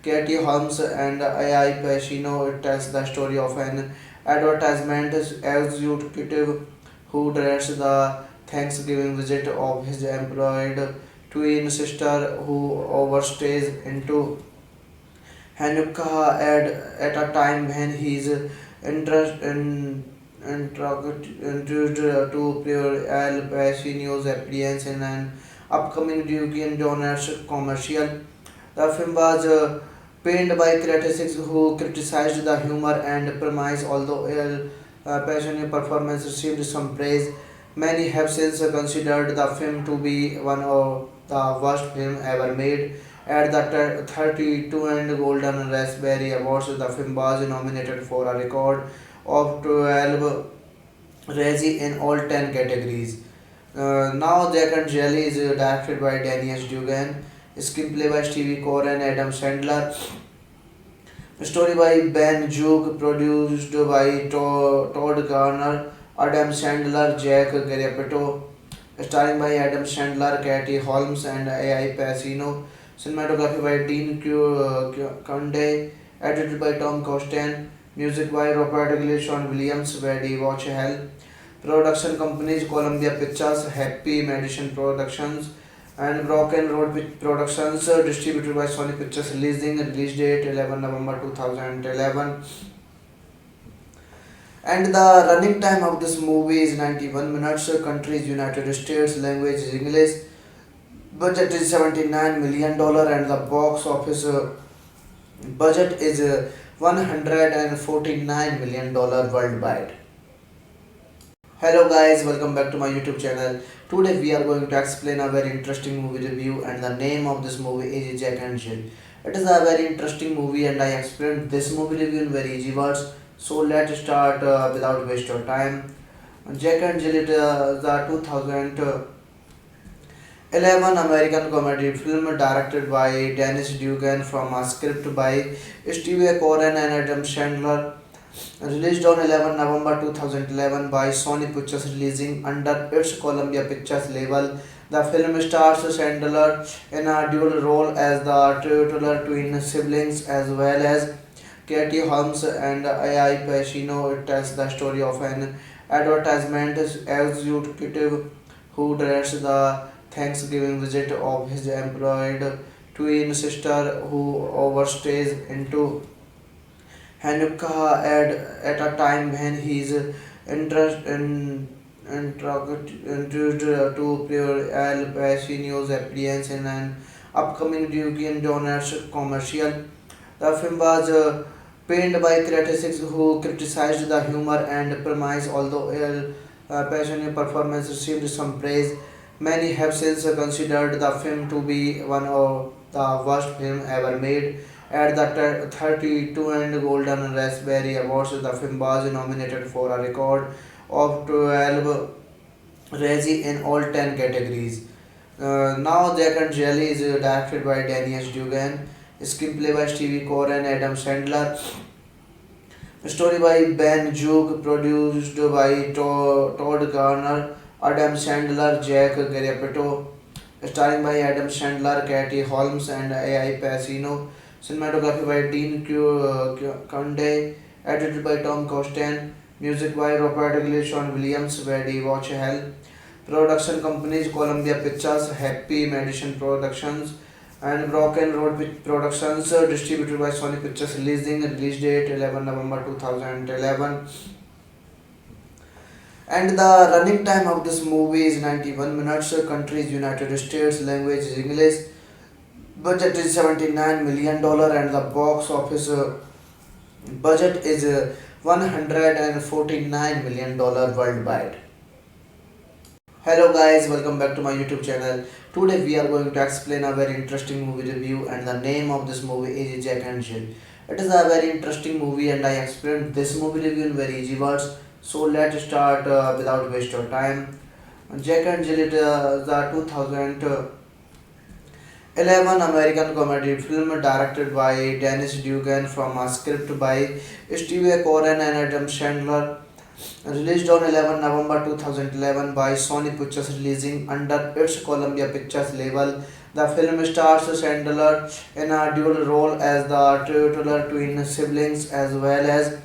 Katie Holmes and AI Pacino. It tells the story of an advertisement executive who dreads the Thanksgiving visit of his employed twin sister who overstays into Hanukkah at a time when he is introduced to Pierre Al Pacino's appearance in an upcoming Duke Donors commercial. The film was panned by critics who criticized the humor and premise, although Al Pacino's performance received some praise. Many have since considered the film to be one of the worst films ever made. At the 32 and Golden Raspberry Awards, the film was nominated for a record of 12 Razzie in all 10 categories. Now Jack and Jelly is directed by Danny S. Dugan, screenplay by Stevie Core and Adam Sandler, story by Ben Juke, produced by Todd Garner, Adam Sandler, Jack Garapetto, starring by Adam Sandler, Katie Holmes, and AI Pacino. Cinematography by Dean Conde, edited by Tom Costain, music by Robert English, Sean Williams, Weddy Watch Hell. Production companies Columbia Pictures, Happy Madison Productions, and Broken Road Productions, distributed by Sony Pictures, release date 11 November 2011. And the running time of this movie is 91 minutes. Country is United States, language is English, budget is $79 million, and the box office budget is $149 million worldwide. Hello guys, welcome back to my YouTube channel. Today we are going to explain a very interesting movie review, and the name of this movie is Jack and Jill. It is a very interesting movie and I explained this movie review in very easy words. So let's start without waste your time. Jack and Jill is the 2011 American comedy film directed by Dennis Dugan from a script by Steve Coren and Adam Sandler. Released on 11 November 2011 by Sony Pictures, releasing under its Columbia Pictures label. The film stars Sandler in a dual role as the titular twin siblings as well as Katie Holmes and AI Pacino. It tells the story of an advertisement executive who dreads the Thanksgiving visit of his employed twin sister who overstays into Hanukkah at a time when he is interest in introduced to Pure Al Pacino's appearance in an upcoming Duke Donuts commercial. The film was panned by critics who criticized the humor and premise, although Al Pacino's performance received some praise. Many have since considered the film to be one of the worst films ever made. At the 32 and Golden Raspberry Awards, the film was nominated for a record of 12 Razzie in all 10 categories. Now Jack and Jelly is directed by Daniel Dugan, screenplay by Stevie Core and Adam Sandler, story by Ben Juke, produced by Todd Garner, Adam Sandler, Jack Garapetto, starring by Adam Sandler, Katie Holmes, and AI Pacino, cinematography by Dean Conde, edited by Tom Costain, music by Robert English, Sean Williams, Weddy Watch Hell. Production companies Columbia Pictures, Happy Madison Productions, and Broken Road Productions, distributed by Sony Pictures, release date 11 November 2011. And the running time of this movie is 91 minutes. Country is United States, language is English, budget is $79 million, and the box office budget is $149 million worldwide. Hello guys, welcome back to my YouTube channel. Today we are going to explain a very interesting movie review, and the name of this movie is Jack and Jill. It is a very interesting movie and I explained this movie review in very easy words. So let's start without waste of time. Jack and Jill is the 2011 American comedy film directed by Dennis Dugan from a script by Steve Coren and Adam Sandler, released on 11 November 2011 by Sony Pictures, releasing under its Columbia Pictures label. The film stars Sandler in a dual role as the titular twin siblings as well as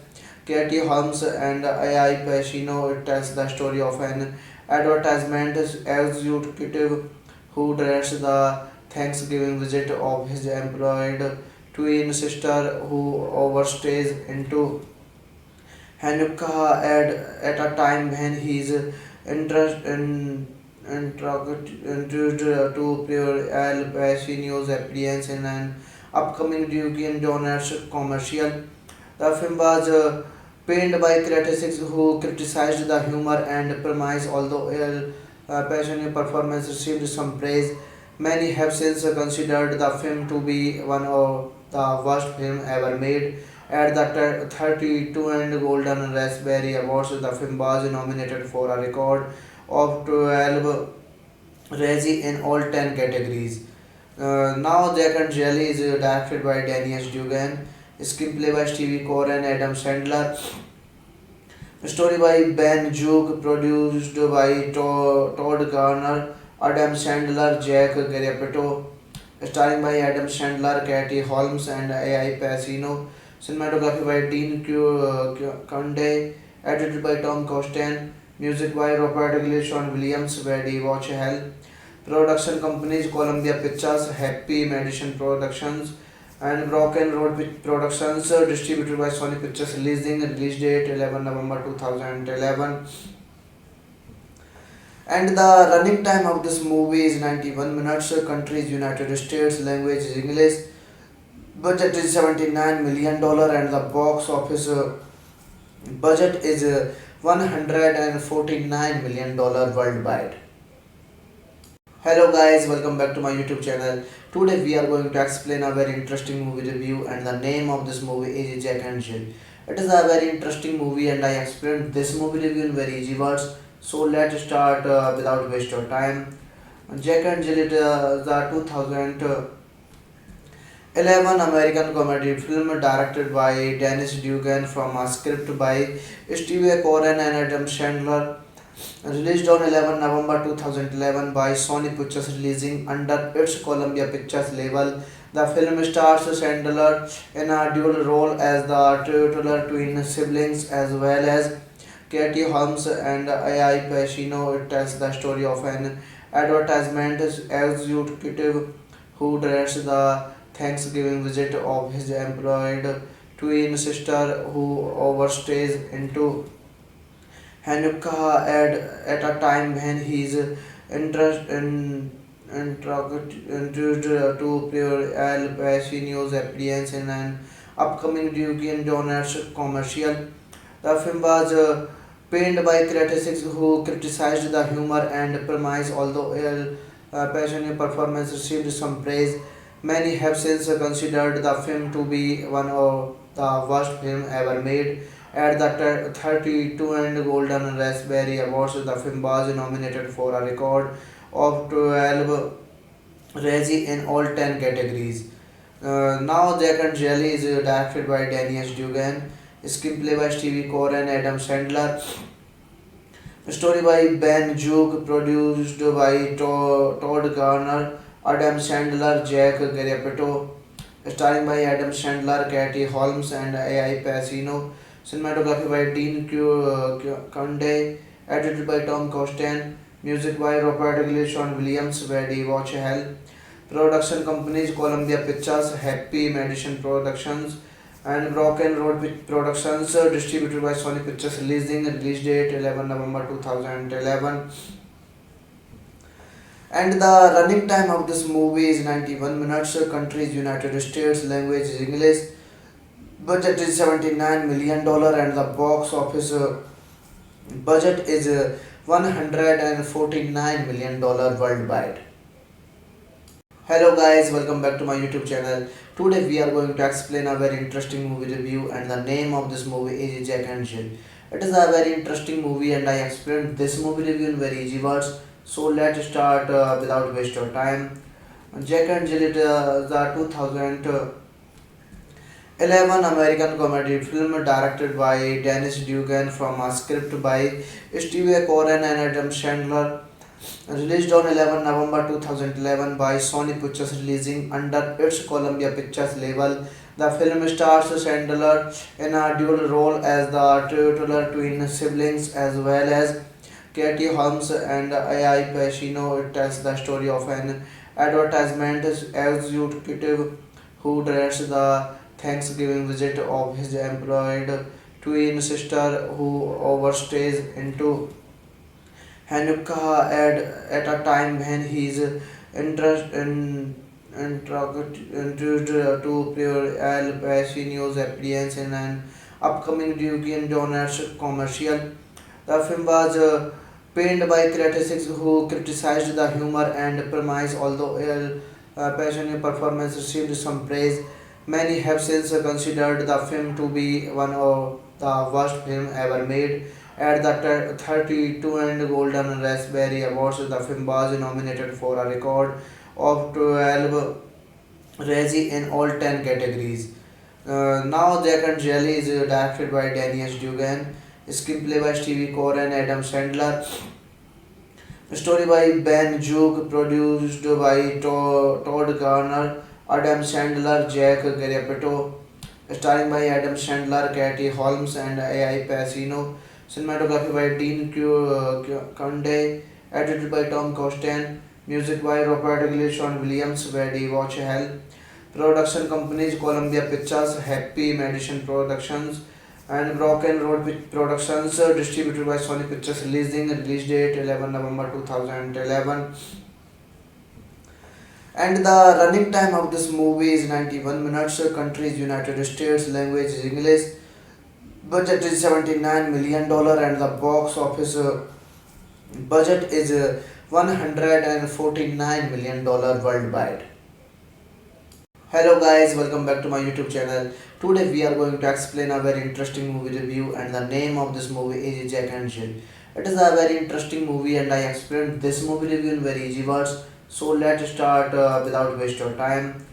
Katie Holmes and AI Pacino. It tells the story of an advertisement executive who directs the Thanksgiving visit of his employed twin sister who overstays into Hanukkah at a time when he is introduced to Pure Al Pacino's appearance in an upcoming Duke Donuts commercial. The film was panned by critics who criticized the humor and premise, although Al Pacino's performance received some praise. Many have since considered the film to be one of the worst films ever made. At the 32 and Golden Raspberry Awards, the film was nominated for a record of 12 Razzie in all 10 categories. Now Jack and Jelly is directed by Daniel Dugan, screenplay by Stevie Core and Adam Sandler, story by Ben Juke, produced by Todd Garner, Adam Sandler, Jack Garapetto, starring by Adam Sandler, Katie Holmes, and AI Pacino, cinematography by Dean Conde, edited by Tom Costain, music by Robert English, Sean Williams, Weddy Watch Hell. Production companies Columbia Pictures, Happy Madison Productions, and Broken Road Productions, distributed by Sony Pictures, release date 11 November 2011. And the running time of this movie is 91 minutes. Country is United States, language is English, budget is $79 million, and the box office budget is $149 million worldwide. Hello guys, welcome back to my YouTube channel. Today we are going to explain a very interesting movie review, and the name of this movie is Jack and Jill. It is a very interesting movie and I explained this movie review in very easy words. So let's start without waste of time. Jack and Jill is the 2011 American comedy film directed by Dennis Dugan from a script by Steve Coren and Adam Sandler, released on 11 November 2011 by Sony Pictures, releasing under its Columbia Pictures label. The film stars Sandler in a dual role as the titular twin siblings as well as Katie Holmes and AI Pacino. It tells the story of an advertisement executive who directs the Thanksgiving visit of his employed twin sister who overstays into Hanukkah at a time when he is introduced to pure Al Pacino's appearance in an upcoming Duke Jonas commercial. The film was panned by critics who criticized the humor and premise, although Al Pacino's performance received some praise. Many have since considered the film to be one of the worst films ever made. At the 32 and Golden Raspberry Awards, the film was nominated for a record of 12 Razzie in all 10 categories. Now, Jack and Jelly is directed by Danny S. Dugan, screenplay by Stevie Core and Adam Sandler, story by Ben Juke, produced by Todd Garner, Adam Sandler, Jack Garapetto, starring by Adam Sandler, Katie Holmes, and AI Pacino. Cinematography by Dean Conde, edited by Tom Costain, music by Robert English, Sean Williams, Eddie Watch Hell. Production companies Columbia Pictures, Happy Madison Productions, and Broken Road Productions, distributed by Sony Pictures, release date 11 November 2011. And the running time of this movie is 91 minutes. Country is United States, language is English. Budget is $79 million, and the box office budget is $149 million worldwide. Hello guys, welcome back to my YouTube channel. Today we are going to explain a very interesting movie review, and the name of this movie is Jack and Jill. It is a very interesting movie, and I explained this movie review in very easy words. So let's start without waste of time. Jack and Jill is the 2011 American comedy film directed by Dennis Dugan from a script by Steve Coren and Adam Sandler. Released on 11 November 2011 by Sony Pictures, releasing under its Columbia Pictures label. The film stars Sandler in a dual role as the titular twin siblings, as well as Katie Holmes and AI Pacino. It tells the story of an advertisement executive who directs the Thanksgiving visit of his employed twin sister who overstays into Hanukkah at a time when he is introduced to pure Al Pacino's appearance in an upcoming Duke Jonas commercial. The film was panned by critics who criticized the humor and premise, although Al Pacino's performance received some praise. Many have since considered the film to be one of the worst films ever made. At the 32 and Golden Raspberry Awards, the film was nominated for a record of 12 Razzie in all 10 categories. Now, Jack and Jelly is directed by Danny S. Dugan, screenplay by Stevie Core and Adam Sandler, story by Ben Juke, produced by Todd Garner, Adam Sandler, Jack Garapetto, starring by Adam Sandler, Katie Holmes, and AI Pacino. Cinematography by Dean Conde, edited by Tom Costain, music by Robert English, Sean Williams, Eddie Watch Hell. Production companies Columbia Pictures, Happy Madison Productions, and Broken Road Productions, distributed by Sony Pictures, release date 11 November 2011. And the running time of this movie is 91 minutes. Country is United States, language is English. Budget is $79 million, and the box office budget is $149 million worldwide. Hello guys, welcome back to my YouTube channel. Today we are going to explain a very interesting movie review, and the name of this movie is Jack and Jill. It is a very interesting movie, and I explained this movie review in very easy words. So let's start without waste of time.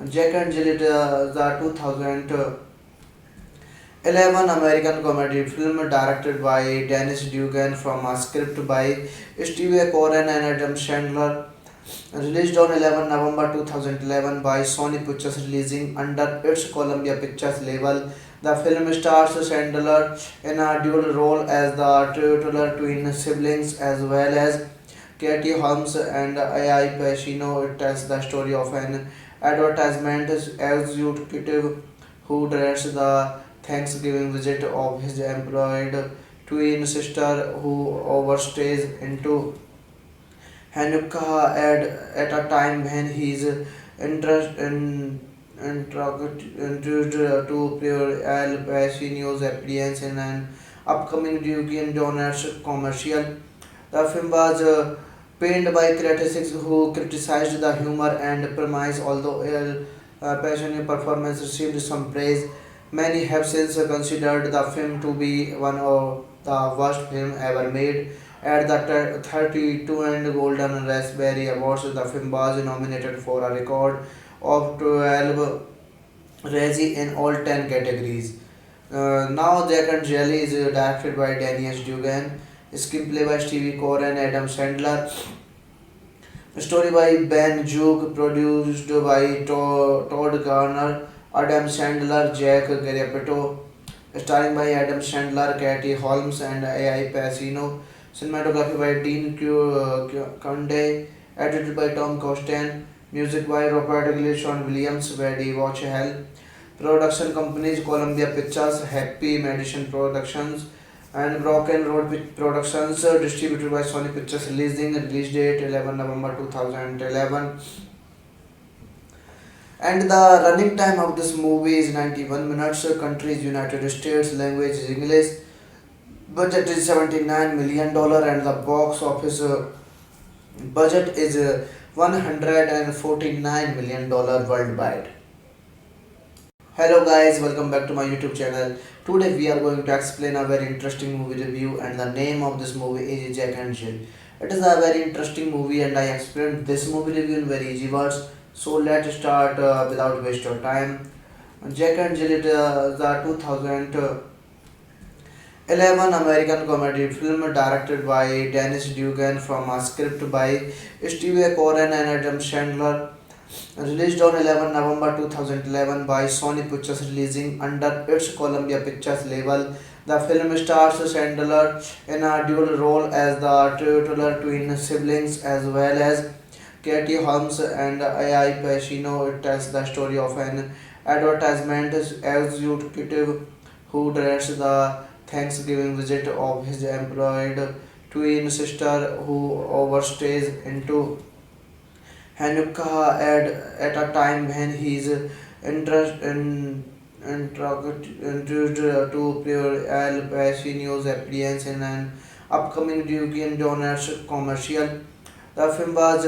Jack and Jill is the 2011 American comedy film directed by Dennis Dugan from a script by Steve Coren and Adam Sandler. Released on 11 November 2011 by Sony Pictures, releasing under its Columbia Pictures label. The film stars Sandler in a dual role as the titular twin siblings, as well as Katie Holmes and AI Pacino. It tells the story of an advertisement executive who directs the Thanksgiving visit of his employed twin sister who overstays into Hanukkah at a time when he is introduced to pure Al Pacino's appearance in an upcoming Duke Donuts commercial. The film was panned by critics who criticized the humor and premise, although Al Pacino's performance received some praise. Many have since considered the film to be one of the worst films ever made. At the 32 and Golden Raspberry Awards, the film was nominated for a record of 12 Razzie in all 10 categories. Now, Jack and Jelly is directed by Danny S. Dugan, screenplay by Stevie Core and Adam Sandler, story by Ben Juke, produced by Todd Garner, Adam Sandler, Jack Garapetto, starring by Adam Sandler, Katie Holmes, and A.I. Pacino, cinematography by Dean Conde, edited by Tom Costain, music by Robert English, Sean Williams, Eddie Watch Hell. Production companies Columbia Pictures, Happy Madison Productions, and Broken Road Productions, distributed by Sony Pictures, release date 11 November 2011. And the running time of this movie is 91 minutes, country is United States, language is English, budget is $79 million, and the box office budget is $149 million worldwide. Hello guys, welcome back to my YouTube channel. Today we are going to explain a very interesting movie review, and the name of this movie is Jack and Jill. It is a very interesting movie and I explained this movie review in very easy words. So let's start without waste of time. Jack and Jill is the 2011 American comedy film directed by Dennis Dugan from a script by Steve Coren and Adam Sandler. Released on 11 November 2011 by Sony Pictures, releasing under its Columbia Pictures label. The film stars Sandler in a dual role as the titular twin siblings as well as Katie Holmes and A.I. Pacino. It tells the story of an advertisement executive who directs the Thanksgiving visit of his employed twin sister who overstays into Hanukkah at a time when he is introduced to pure Al Pacino's appearance in an upcoming Duke Donuts commercial. The film was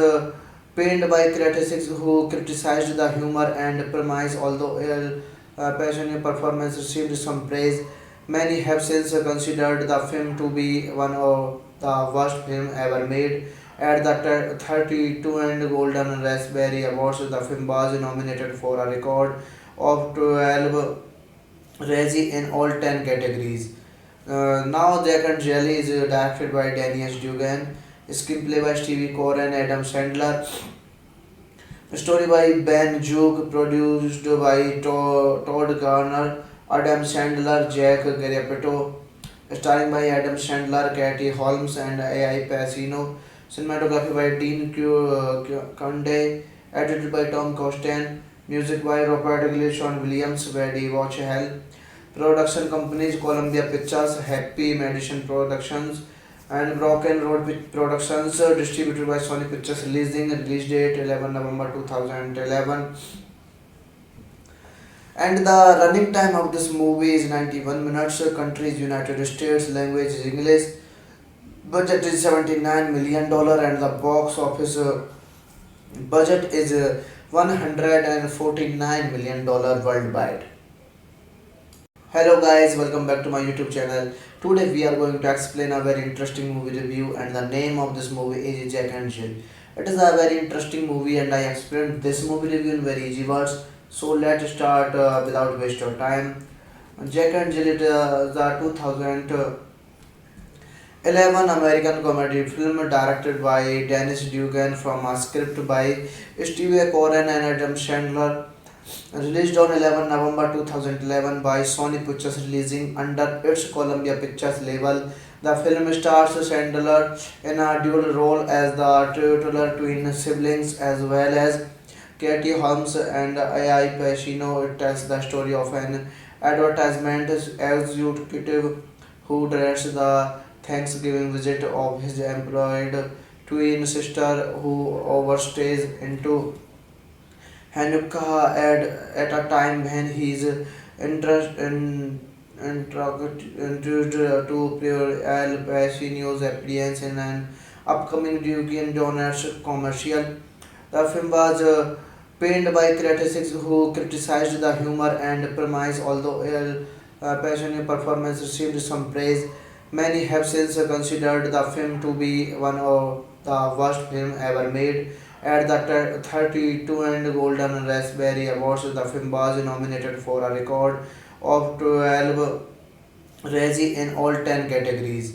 panned by critics who criticized the humor and premise, although Al Pacino's performance received some praise. Many have since considered the film to be one of the worst films ever made. At the 32 and Golden Raspberry Awards, the film was nominated for a record of 12 Razzie in all 10 categories. Now, Jack and Jelly is directed by Danny S. Dugan, screenplay by Stevie Core and Adam Sandler, story by Ben Juke, produced by Todd Garner, Adam Sandler, Jack Garapetto, starring by Adam Sandler, Katie Holmes, and A.I. Pacino, cinematography by Dean Conde, edited by Tom Costain, music by Robert English, Sean Williams, Eddie Watch Hell. Production companies Columbia Pictures, Happy Madison Productions, and Broken Road Productions, distributed by Sony Pictures, release date 11 November 2011. And the running time of this movie is 91 minutes, country is United States, language is English, budget is $79 million, and the box office budget is $149 million worldwide. Hello guys, welcome back to my YouTube channel. Today we are going to explain a very interesting movie review, and the name of this movie is Jack and Jill. It is a very interesting movie and I explained this movie review in very easy words. So let's start without waste of time. Jack and Jill is the 2011 American comedy film directed by Dennis Dugan from a script by Steve Coren and Adam Sandler. Released on 11 November 2011 by Sony Pictures, releasing under its Columbia Pictures label. The film stars Sandler in a dual role as the titular twin siblings as well as Katie Holmes and AI Pacino. It tells the story of an advertisement executive who dreads the Thanksgiving visit of his employed twin sister who overstays into Hanukkah at a time when he is introduced to Pierre Al Pacino's appearance in an upcoming Dunkin' Donuts commercial. The film was panned by critics who criticized the humor and premise, although Al Pacino's performance received some praise. Many have since considered the film to be one of the worst films ever made. At the 32 and Golden Raspberry Awards, the film was nominated for a record of 12 Razzie in all 10 categories.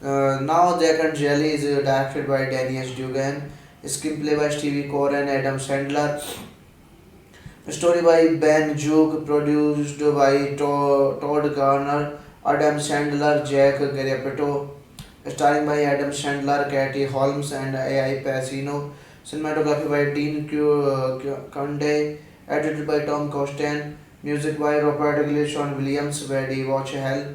Now, Jack and Jelly is directed by Danny S. Dugan, screenplay by Stevie Core and Adam Sandler, story by Ben Joog, produced by Todd Garner, Adam Sandler, Jack Garapetto, starring by Adam Sandler, Katie Holmes, and AI Pacino. Cinematography by Dean Conde, edited by Tom Costain, music by Robert English, Sean Williams, Weddy Watch Hell.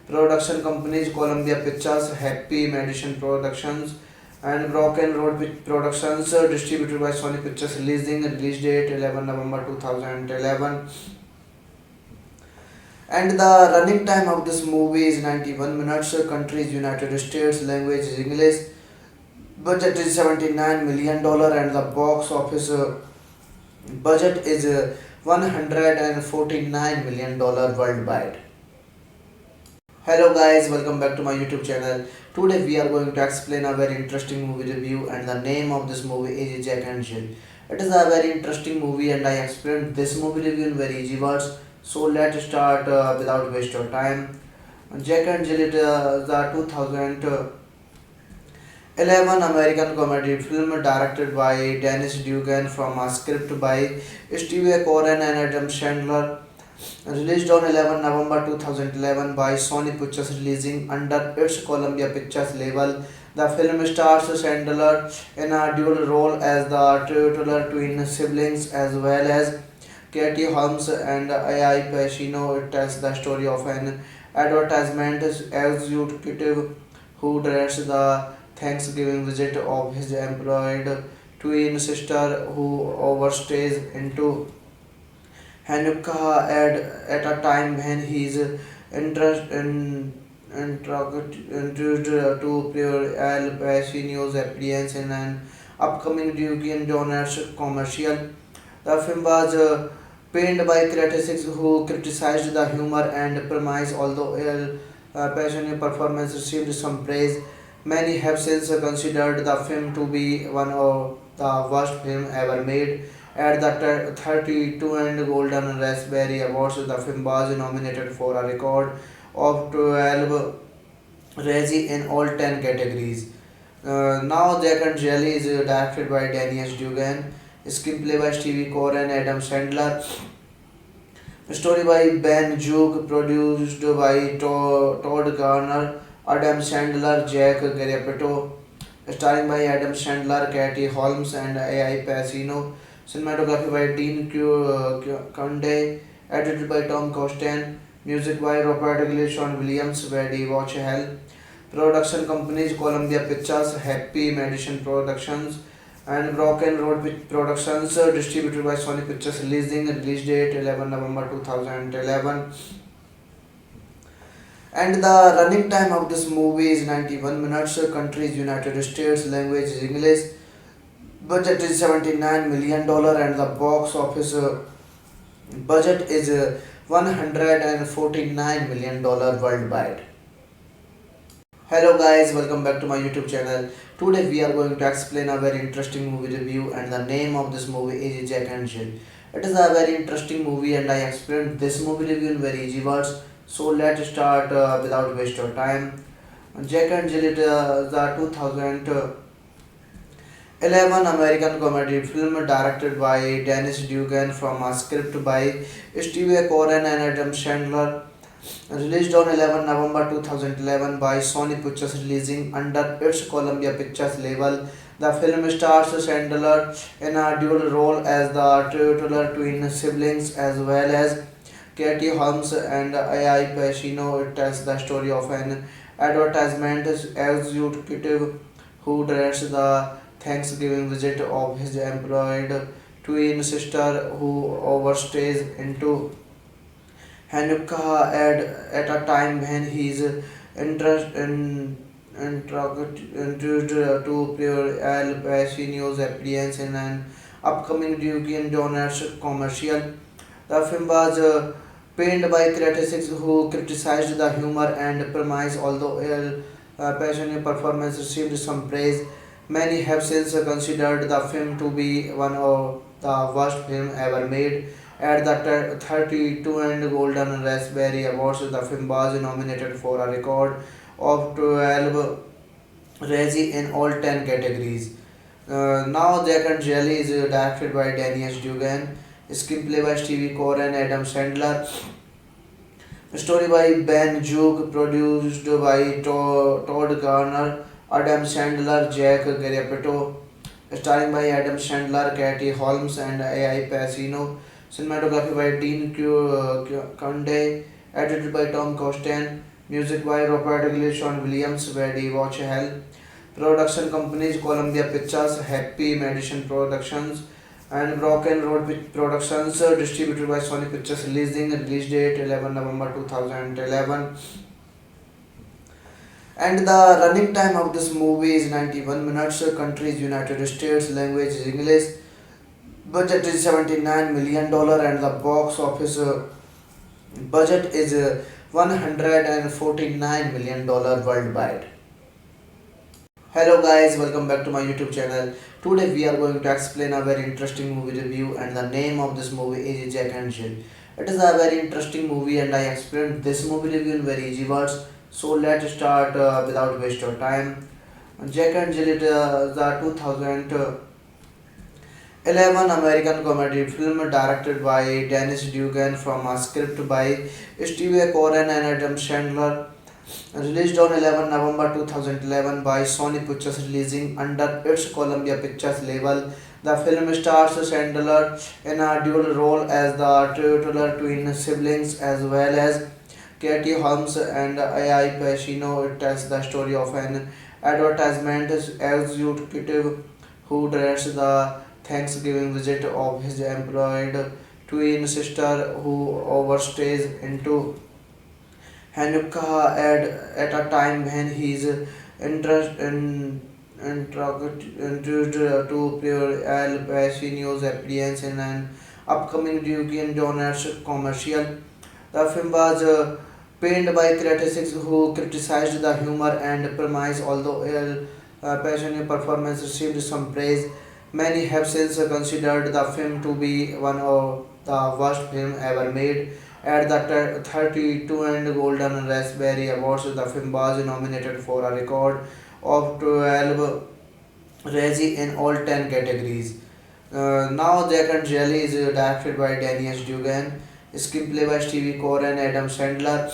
Production companies Columbia Pictures, Happy Madison Productions, and Broken Road Productions, distributed by Sony Pictures, release date 11 November 2011. And the running time of this movie is 91 minutes. Country is United States, language is English, budget is $79 million, and the box office budget is $149 million worldwide. Hello guys, welcome back to my YouTube channel. Today we are going to explain a very interesting movie review, and the name of this movie is Jack and Jill. It is a very interesting movie and I explained this movie review in very easy words. So let's start without waste of time. Jack and Jill is the 2011 American comedy film directed by Dennis Dugan from a script by Steve Coren and Adam Sandler. Released on 11 November 2011 by Sony Pictures, releasing under its Columbia Pictures label. The film stars Sandler in a dual role as the titular twin siblings as well as Katie Holmes and AI Pacino. It tells the story of an advertisement executive who dreads the Thanksgiving visit of his employed twin sister who overstays into Hanukkah at a time when he is introduced to Pierre Al Pacino's appearance in an upcoming Dunkin' Donuts commercial. The film was panned by critics who criticized the humor and premise, although Al Pacino's performance received some praise. Many have since considered the film to be one of the worst films ever made. At the 32 and Golden Raspberry Awards, the film was nominated for a record of 12 Razzie in all 10 categories. Now, Jack and Jelly is directed by Danny S. Dugan, screenplay by Stevie Core and Adam Sandler, story by Ben Joog, produced by Todd Garner, Adam Sandler, Jack Garapetto, starring by Adam Sandler, Katie Holmes, and AI Pacino. Cinematography by Dean Conde, edited by Tom Costain, music by Robert English, Sean Williams, Weddy Watch Hell. Production companies Columbia Pictures, Happy Madison Productions, and Broken Road Productions, distributed by Sony Pictures, release date 11 November 2011. And the running time of this movie is 91 minutes. Country is United States, language is English, budget is $79 million, and the box office budget is $149 million worldwide. Hello guys, welcome back to my YouTube channel. Today we are going to explain a very interesting movie review, and the name of this movie is Jack and Jill. It is a very interesting movie and I explained this movie review in very easy words. So let's start without waste of time. Jack and Jill is the 2011 American comedy film directed by Dennis Dugan from a script by Steve Coren and Adam Sandler. Released on 11 November 2011 by Sony Pictures, releasing under its Columbia Pictures label. The film stars Sandler in a dual role as the tutor twin siblings as well as Katie Holmes and AI Pacino. It tells the story of an advertisement executive who directs the Thanksgiving visit of his employed twin sister who overstays into Hanukkah at a time when he is introduced to Pierre Al Pacino's appearance in an upcoming Dunkin' Donuts commercial. The film was panned by critics who criticized the humor and premise, although Al Pacino's performance received some praise. Many have since considered the film to be one of the worst films ever made. At the 32 and Golden Raspberry Awards, the film was nominated for a record of 12 Razzie in all 10 categories. Now, Jack and Jelly is directed by Danny S. Dugan, screenplay by Stevie Core and Adam Sandler, story by Ben Juke, produced by Todd Garner, Adam Sandler, Jack Garapetto, starring by Adam Sandler, Katie Holmes, and AI Pacino. Cinematography by Dean Conde, edited by Tom Costain, music by Robert English, Sean Williams, Weddy Watch Hell. Production companies Columbia Pictures, Happy Madison Productions, and Broken Road Productions, distributed by Sony Pictures, release date 11 November 2011. And the running time of this movie is 91 minutes. Country is United States, language is English, budget is $79 million, and the box office budget is $149 million worldwide. Hello guys, welcome back to my YouTube channel. Today we are going to explain a very interesting movie review, and the name of this movie is Jack and Jill. It is a very interesting movie and I explained this movie review in very easy words. So let's start without waste of time. Jack and Jill is the 2011 American comedy film directed by Dennis Dugan from a script by Steve Coren and Adam Sandler. Released on 11 November 2011 by Sony Pictures, releasing under its Columbia Pictures label. The film stars Sandler in a dual role as the tutor twin siblings as well as Katie Holmes and AI Pacino. It tells the story of an advertisement executive who directs the Thanksgiving visit of his employed twin sister who overstays into Hanukkah at a time when he is introduced to Pierre Al Pacino's appearance in an upcoming Dunkin' Donuts commercial. The film was panned by critics who criticized the humor and premise, although Al Pacino's performance received some praise. Many have since considered the film to be one of the worst films ever made. At the 32 and Golden Raspberry Awards, the film was nominated for a record of 12 Razzie in all 10 categories. Now, Jack and Jelly is directed by Danny S. Dugan, screenplay by Stevie Core and Adam Sandler,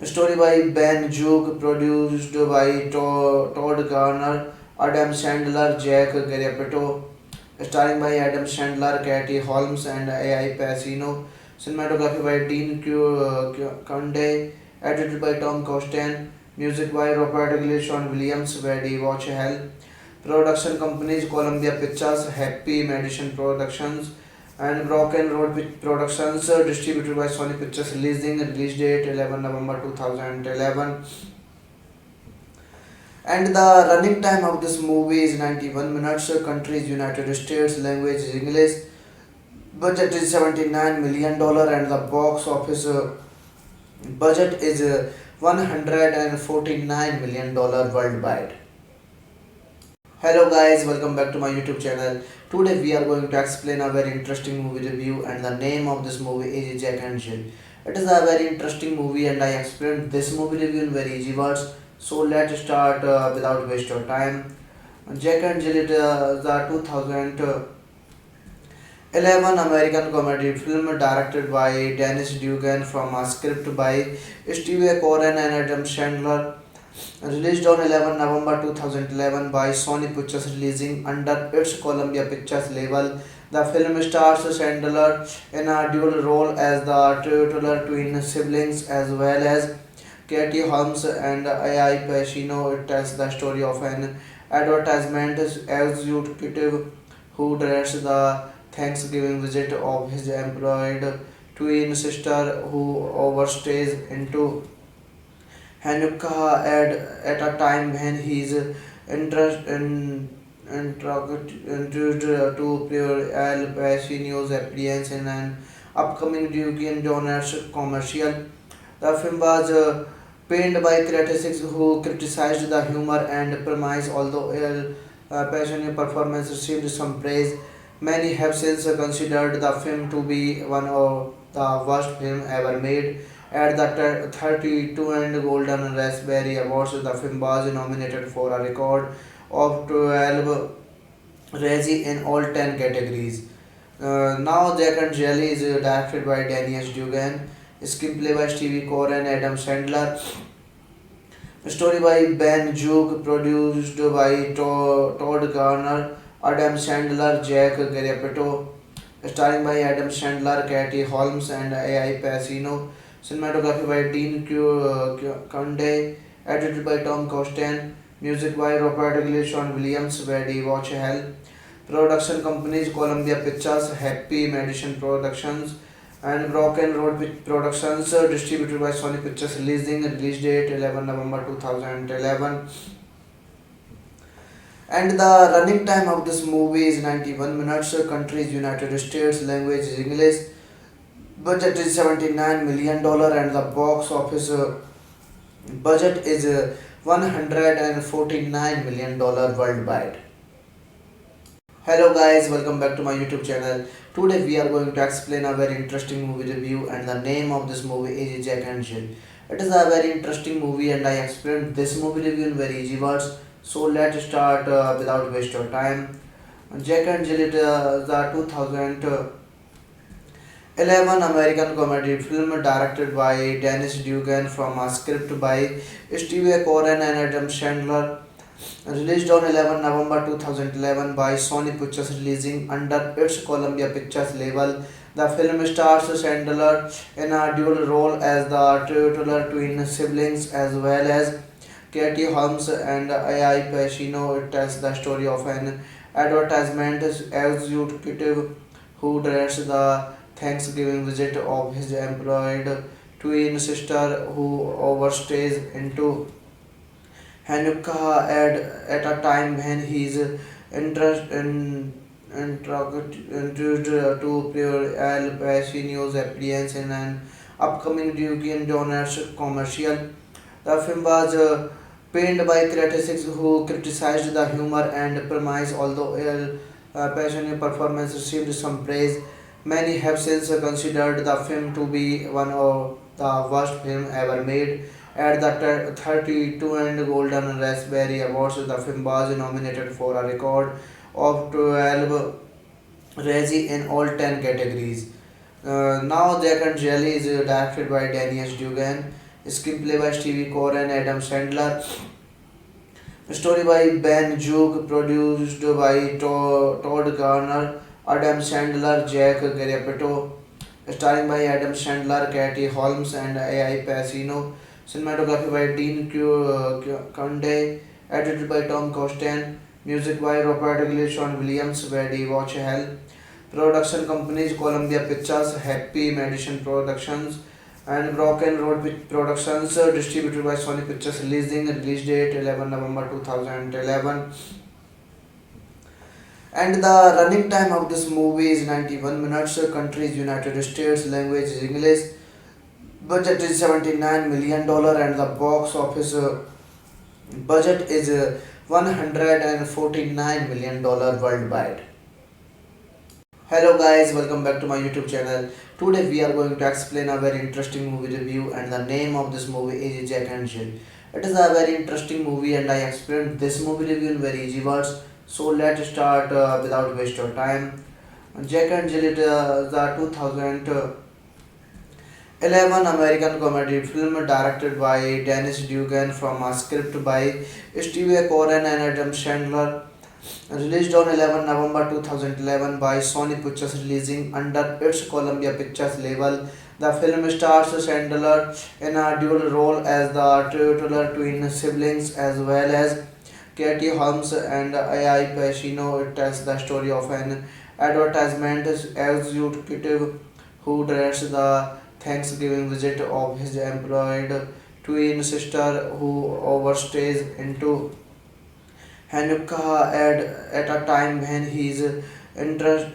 story by Ben Juke, produced by Todd Garner, Adam Sandler, Jack Garapetto, starring by Adam Sandler, Katie Holmes, and AI Pacino. Cinematography by Dean Conde, edited by Tom Costain, music by Robert English, Sean Williams, Weddy Watch Hell. Production companies Columbia Pictures, Happy Madison Productions, and Broken Road Productions, distributed by Sony Pictures, release date 11 November 2011. And the running time of this movie is 91 minutes. Country is United States, language is English, budget is $79 million, and the box office budget is $149 million worldwide. Hello guys, welcome back to my YouTube channel. Today we are going to explain a very interesting movie review, and the name of this movie is Jack and Jill. It is a very interesting movie and I explained this movie review in very easy words. So let's start without waste of time. Jack and Jill is the 2011 American comedy film directed by Dennis Dugan from a script by Steve Coren and Adam Sandler, Released on 11 November 2011 by Sony Pictures, releasing under its Columbia Pictures label. The film stars Sandler in a dual role as the tutor twin siblings as well as Katie Holmes and AI Pacino. It tells the story of an advertisement executive who directs the Thanksgiving visit of his employed twin sister who overstays into Hanukkah at a time when he is introduced to Pure Al Pacino's appearance in an upcoming Dunkin' Donuts commercial. The film was panned by critics who criticized the humor and premise, although Al Pacino's performance received some praise. Many have since considered the film to be one of the worst films ever made. At the 32 and Golden Raspberry Awards, the film was nominated for a record of 12 Razzie in all 10 categories. Now, Jack and Jelly is directed by Daniel Dugan, screenplay by Stevie Core and Adam Sandler, story by Ben Juke, produced by Todd Garner, Adam Sandler, Jack Garapetto, starring by Adam Sandler, Katie Holmes, and AI Pacino. Cinematography by Dean Conde, edited by Tom Costain, music by Robert English, Sean Williams, Brady Watch Hell. Production companies Columbia Pictures, Happy Madison Productions, and Broken Road Productions, distributed by Sony Pictures, release date 11 November 2011. And the running time of this movie is 91 minutes. Country is United States, language is English. Budget is $79 million and the box office budget is $149 million worldwide. Hello guys, welcome back to my YouTube channel. Today we are going to explain a very interesting movie review, and the name of this movie is Jack and Jill. It is a very interesting movie and I explained this movie review in very easy words. So let's start without waste of time. Jack and Jill is the 2011 American comedy film directed by Dennis Dugan from a script by Steve Coren and Adam Sandler. Released on 11 November 2011 by Sony Pictures, releasing under its Columbia Pictures label. The film stars Sandler in a dual role as the tutor twin siblings as well as Katie Holmes and AI Pacino. It tells the story of an advertisement executive who directs the Thanksgiving visit of his employed twin sister who overstays into Hanukkah at a time when he is introduced to Pure Al Pacino's appearance in an upcoming Dunkin' Donuts commercial. The film was panned by critics who criticized the humor and premise, although Al Pacino's performance received some praise. Many have since considered the film to be one of the worst films ever made. At the 32 and Golden Raspberry Awards, the film was nominated for a record of 12 Razzie in all 10 categories. Now, Jack and Jelly is directed by Daniel Dugan, screenplay by Stevie Core and Adam Sandler, story by Ben Juke, produced by Todd Garner, Adam Sandler, Jack Garapetto, starring by Adam Sandler, Katie Holmes, and AI Pacino. Cinematography by Dean Conde, edited by Tom Costain, music by Robert English, Sean Williams, Brady Watch Hell. Production companies Columbia Pictures, Happy Madison Productions, and Broken Road Productions, distributed by Sony Pictures, release date 11 November 2011. And the running time of this movie is 91 minutes. Country is United States, language is English. Budget is $79 million and the box office budget is $149 million worldwide. Hello guys, welcome back to my YouTube channel. Today we are going to explain a very interesting movie review, and the name of this movie is Jack and Jill. It is a very interesting movie and I explained this movie review in very easy words. So let's start without waste of time. Jack and Jill is the 2011 11 American comedy film directed by Dennis Dugan from a script by Steve Coren and Adam Sandler. Released on 11 November 2011 by Sony Pictures, releasing under its Columbia Pictures label. The film stars Sandler in a dual role as the titular twin siblings as well as Katie Holmes and AI Pacino. It tells the story of an advertisement executive who directs the Thanksgiving visit of his employed twin sister who overstays into Hanukkah at a time when he is introduced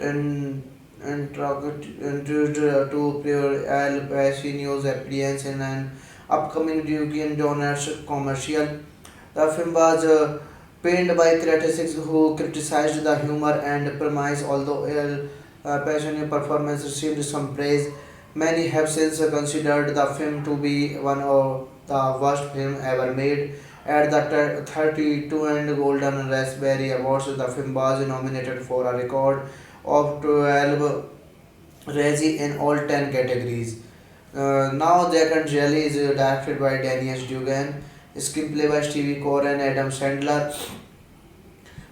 to pure Al Pacino's appearance in an upcoming Duke Jonas commercial. The film was panned by critics who criticized the humor and premise, although Al Pacino's performance received some praise. Many have since considered the film to be one of the worst films ever made. At the 32 and Golden Raspberry Awards, the film was nominated for a record of 12 Razzie in all 10 categories. Now, Jack and Jelly is directed by Daniel Dugan, screenplay by Stevie Core and Adam Sandler,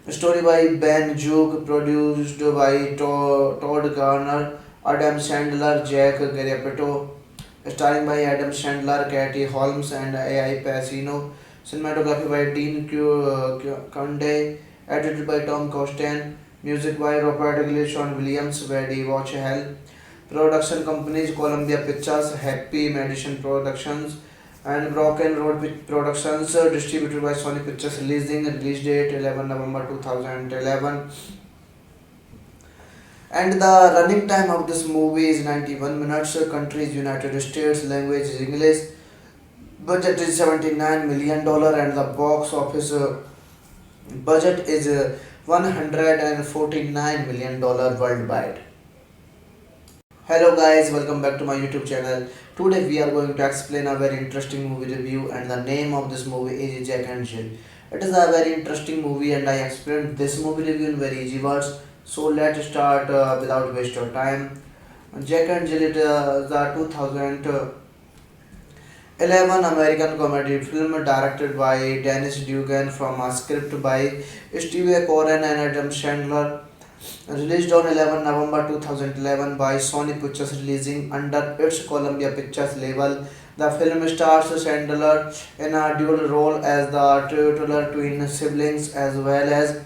story by Ben Juke, produced by Todd Garner, Adam Sandler, Jack Garapetto, starring by Adam Sandler, Katie Holmes, and AI Pacino. Cinematography by Dean Conde, edited by Tom Costain, music by Robert English, Sean Williams, Weddy Watch Hell. Production companies Columbia Pictures, Happy Madison Productions, and Broken Road Productions, distributed by Sony Pictures, release date 11 November 2011. And the running time of this movie is 91 minutes. Country is United States. Language is English. Budget is $79 million, and the box office budget is $149 million worldwide. Hello guys, welcome back to my YouTube channel. Today we are going to explain a very interesting movie review, and the name of this movie is Jack and Jill. It is a very interesting movie, and I explained this movie review in very easy words. So let's start without waste of time. Jack and Jill is the 2011 American comedy film directed by Dennis Dugan from a script by Steve Coren and Adam Sandler. Released on 11 November 2011 by Sony Pictures, releasing under its Columbia Pictures label. The film stars Sandler in a dual role as the titular twin siblings as well as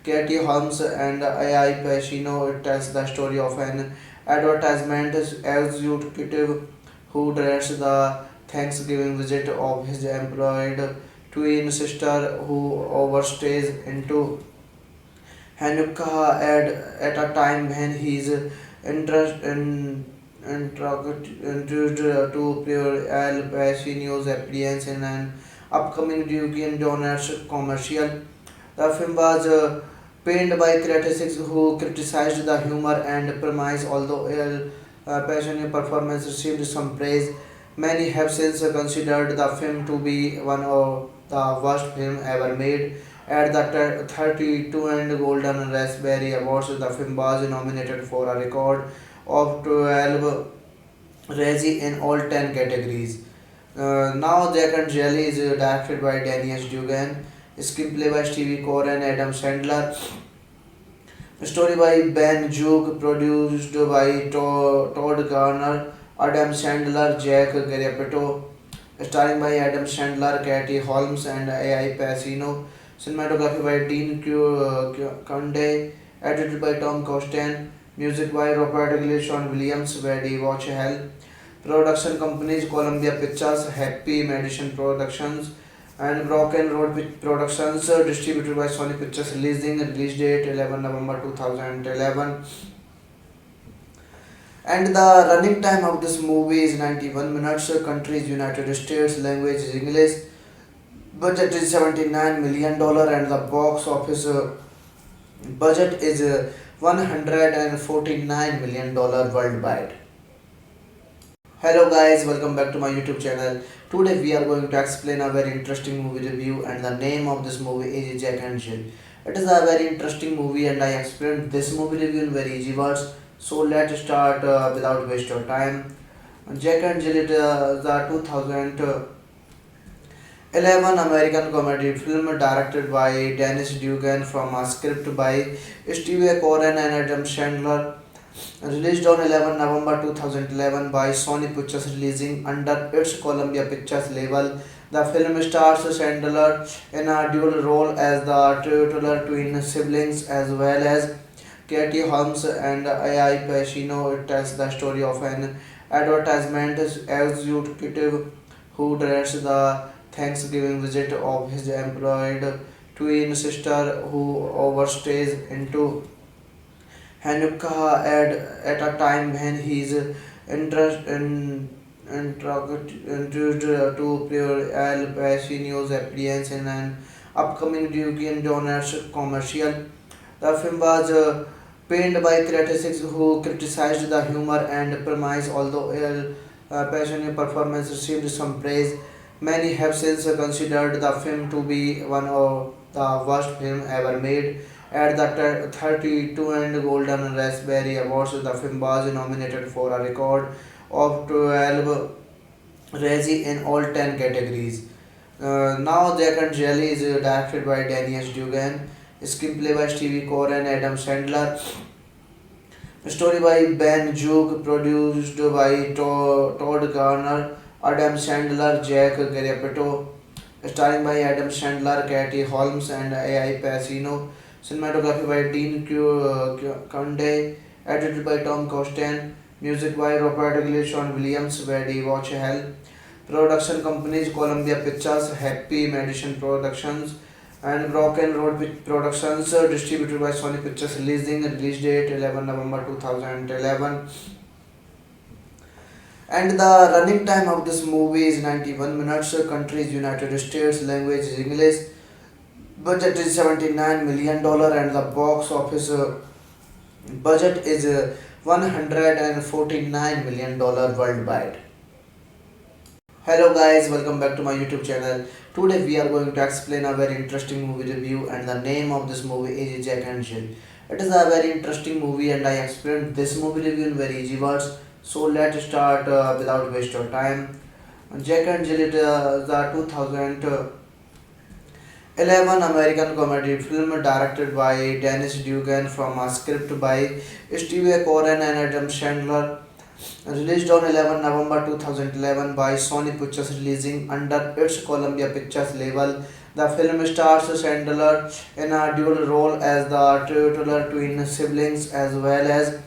Katie Holmes and AI Pacino. It tells the story of an advertisement executive who directs the Thanksgiving visit of his employed twin sister who overstays into Hanukkah at a time when he is introduced to pure Al Pacino's appearance in an upcoming Duke Jonas commercial. The film was panned by critics who criticized the humor and premise, although Al Pacino's performance received some praise. Many have since considered the film to be one of the worst films ever made. At the 32 and Golden Raspberry Awards, the film was nominated for a record of 12 Razzie in all 10 categories. Now, Jack and Jelly is directed by Daniel Dugan, screenplay by Stevie Core and Adam Sandler, story by Ben Juke, produced by Todd Garner, Adam Sandler, Jack Garapetto, starring by Adam Sandler, Katie Holmes, and AI Pacino. Cinematography by Dean Conde, edited by Tom Costain, music by Robert English, Sean Williams, Weddy Watch Hell. Production companies Columbia Pictures, Happy Madison Productions, and Broken Road Productions, distributed by Sony Pictures, release date 11 November 2011. And the running time of this movie is 91 minutes. Country is United States. Language is English. Budget is $79 million, and the box office budget is $149 million worldwide. Hello guys, welcome back to my YouTube channel. Today we are going to explain a very interesting movie review, and the name of this movie is Jack and Jill. It is a very interesting movie, and I explained this movie review in very easy words. So let's start without waste of time. Jack and Jill, the 2011 American comedy film directed by Dennis Dugan from a script by Steve Coren and Adam Sandler. Released on 11 November 2011 by Sony Pictures, releasing under its Columbia Pictures label. The film stars Sandler in a dual role as the titular twin siblings as well as Katie Holmes and AI Pacino. It tells the story of an advertisement executive who directs the Thanksgiving visit of his employed twin sister who overstays into Hanukkah at a time when he is introduced to Pure Al Pacino's appearance in an upcoming Dunkin' Donuts commercial. The film was panned by critics who criticized the humor and premise, although Al Pacino's performance received some praise. Many have since considered the film to be one of the worst films ever made. At the 32 and Golden Raspberry Awards, the film was nominated for a record of 12 Razzie in all 10 categories. Now, Jack and Jill is directed by Danny S. Dugan, screenplay by Stevie Core and Adam Sandler, story by Ben Juke, produced by Todd Garner, Adam Sandler, Jack Garapetto, starring by Adam Sandler, Katie Holmes, and AI Pacino. Cinematography by Dean Conde, edited by Tom Costain, music by Robert English on Williams, Weddy Watch Hell. Production companies Columbia Pictures, Happy Madison Productions, and Broken Road Productions, distributed by Sony Pictures, release date 11 November 2011. And the running time of this movie is 91 minutes. Country is United States. Language is English. Budget is $79 million, and the box office budget is $149 million worldwide. Hello guys, welcome back to my YouTube channel. Today we are going to explain a very interesting movie review, and the name of this movie is Jack and Jill. It is a very interesting movie, and I explained this movie review in very easy words. So let's start without waste of time. Jack and Jill is the 2011 American comedy film directed by Dennis Dugan from a script by Steve Coren and Adam Sandler. Released on 11 November 2011 by Sony Pictures, releasing under its Columbia Pictures label. The film stars Sandler in a dual role as the titular twin siblings as well as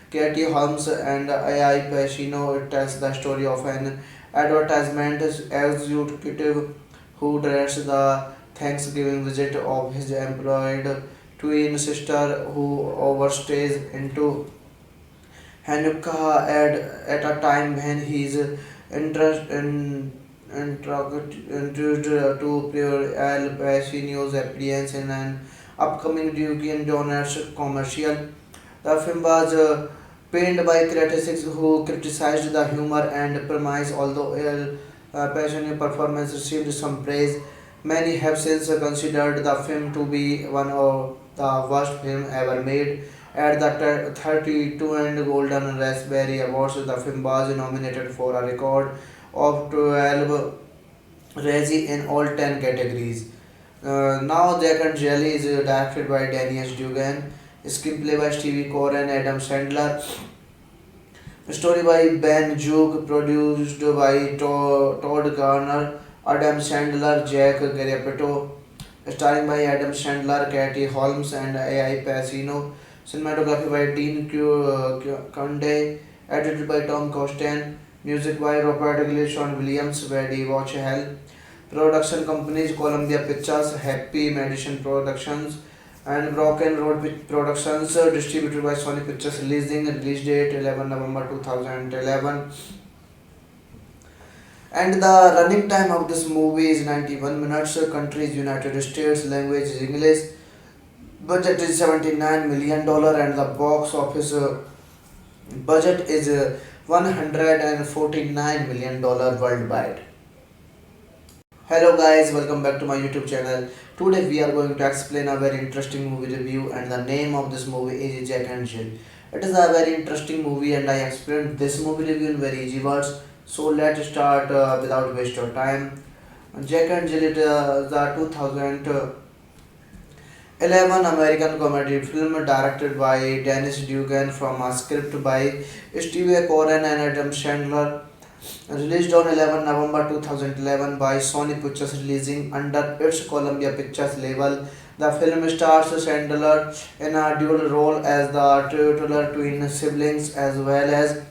Katie Holmes and AI Pacino. It tells the story of an advertisement executive who directs the Thanksgiving visit of his employed twin sister who overstays into Hanukkah at a time when he is introduced to Pure Al Pacino's appearance in an upcoming Dunkin' Donuts commercial. The film was panned by critics who criticized the humor and premise, although Al Pacino's performance received some praise. Many have since considered the film to be one of the worst films ever made. At the 32 and Golden Raspberry Awards, the film was nominated for a record of 12 Razzie in all 10 categories. Now, Jack and Jill is directed by Danny S. Dugan, screenplay by Stevie Core and Adam Sandler, story by Ben Juke, produced by Todd Garner, Adam Sandler, Jack Garapetto, starring by Adam Sandler, Katie Holmes, and AI Pacino. Cinematography by Dean Conde, edited by Tom Costain, music by Robert English on Williams, Weddy Watch Hell. Production companies Columbia Pictures, Happy Madison Productions, and Broken Road Productions, distributed by Sony Pictures, release date 11 November 2011. And the running time of this movie is 91 minutes. Country is United States. Language is English. Budget is $79 million, and the box office budget is $149 million worldwide. Hello guys, welcome back to my YouTube channel. Today we are going to explain a very interesting movie review, and the name of this movie is Jack and Jill. It is a very interesting movie, and I explained this movie review in very easy words. So let's start without waste of time. Jack and Jill, the 2011 American comedy film directed by Dennis Dugan from a script by Steve Coren and Adam Sandler. Released on 11 November 2011 by Sony Pictures, releasing under its Columbia Pictures label. The film stars Sandler in a dual role as the titular twin siblings as well as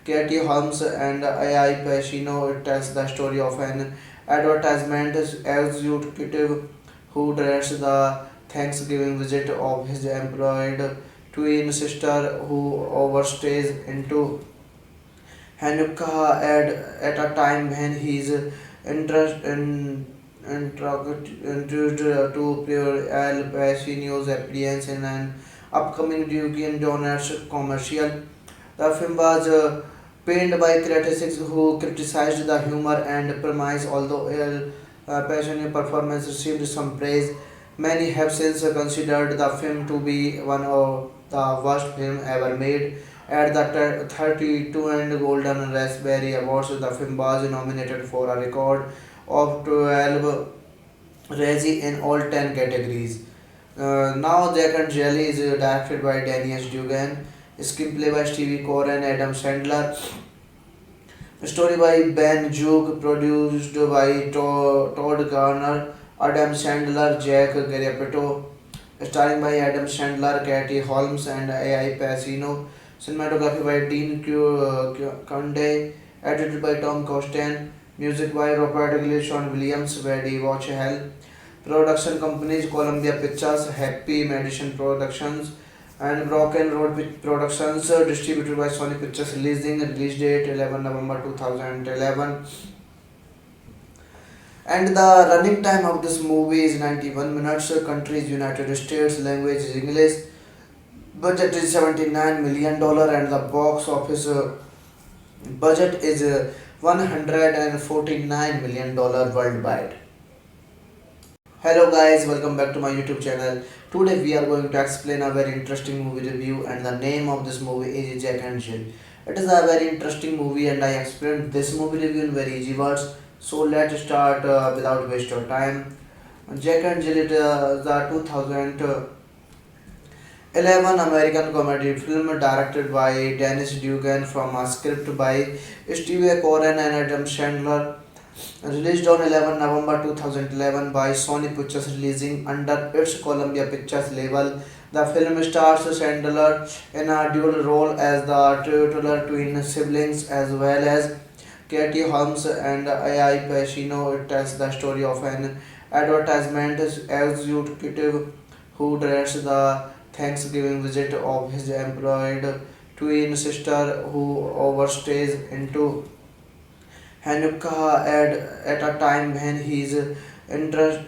Katie Holmes and AI Pacino. It tells the story of an advertisement executive who dreads the Thanksgiving visit of his employed twin sister who overstays into Hanukkah at a time when he is introduced to pure Al Pacino's appearance in an upcoming Dunkin' Donuts commercial. The film was panned by critics who criticized the humor and premise, although Al Pacino's performance received some praise. Many have since considered the film to be one of the worst films ever made. At the 32 and Golden Raspberry Awards, the film was nominated for a record of 12 Razzie in all 10 categories. Now Jack and Jelly is directed by Danny S. Dugan, screenplay by Stevie Core and Adam Sandler, story by Ben Joog, produced by Todd Garner, Adam Sandler, Jack Garapetto, starring by Adam Sandler, Katie Holmes, and AI Pacino. Cinematography by Dean Conde, edited by Tom Costain, music by Robert English, Sean Williams, Weddy Watch Hell. Production companies Columbia Pictures, Happy Madison Productions, and Broken Road Productions, distributed by Sony Pictures, release date 11 November 2011. And the running time of this movie is 91 minutes. Country is United States, language is English. Budget is $79 million, and the box office budget is $149 million worldwide. Hello guys, welcome back to my YouTube channel. Today we are going to explain a very interesting movie review, and the name of this movie is Jack and Jill. It is a very interesting movie, and I explained this movie review in very easy words. So let's start without waste of time. Jack and Jill, the 2011 American comedy film directed by Dennis Dugan from a script by Steve Coren and Adam Sandler. Released on 11 November 2011 by Sony Pictures, releasing under its Columbia Pictures label. The film stars Sandler in a dual role as the titular twin siblings as well as Katie Holmes and AI Pacino. It tells the story of an advertisement executive who dreads the Thanksgiving visit of his employed twin sister who overstays into Hanukkah at a time when he is introduced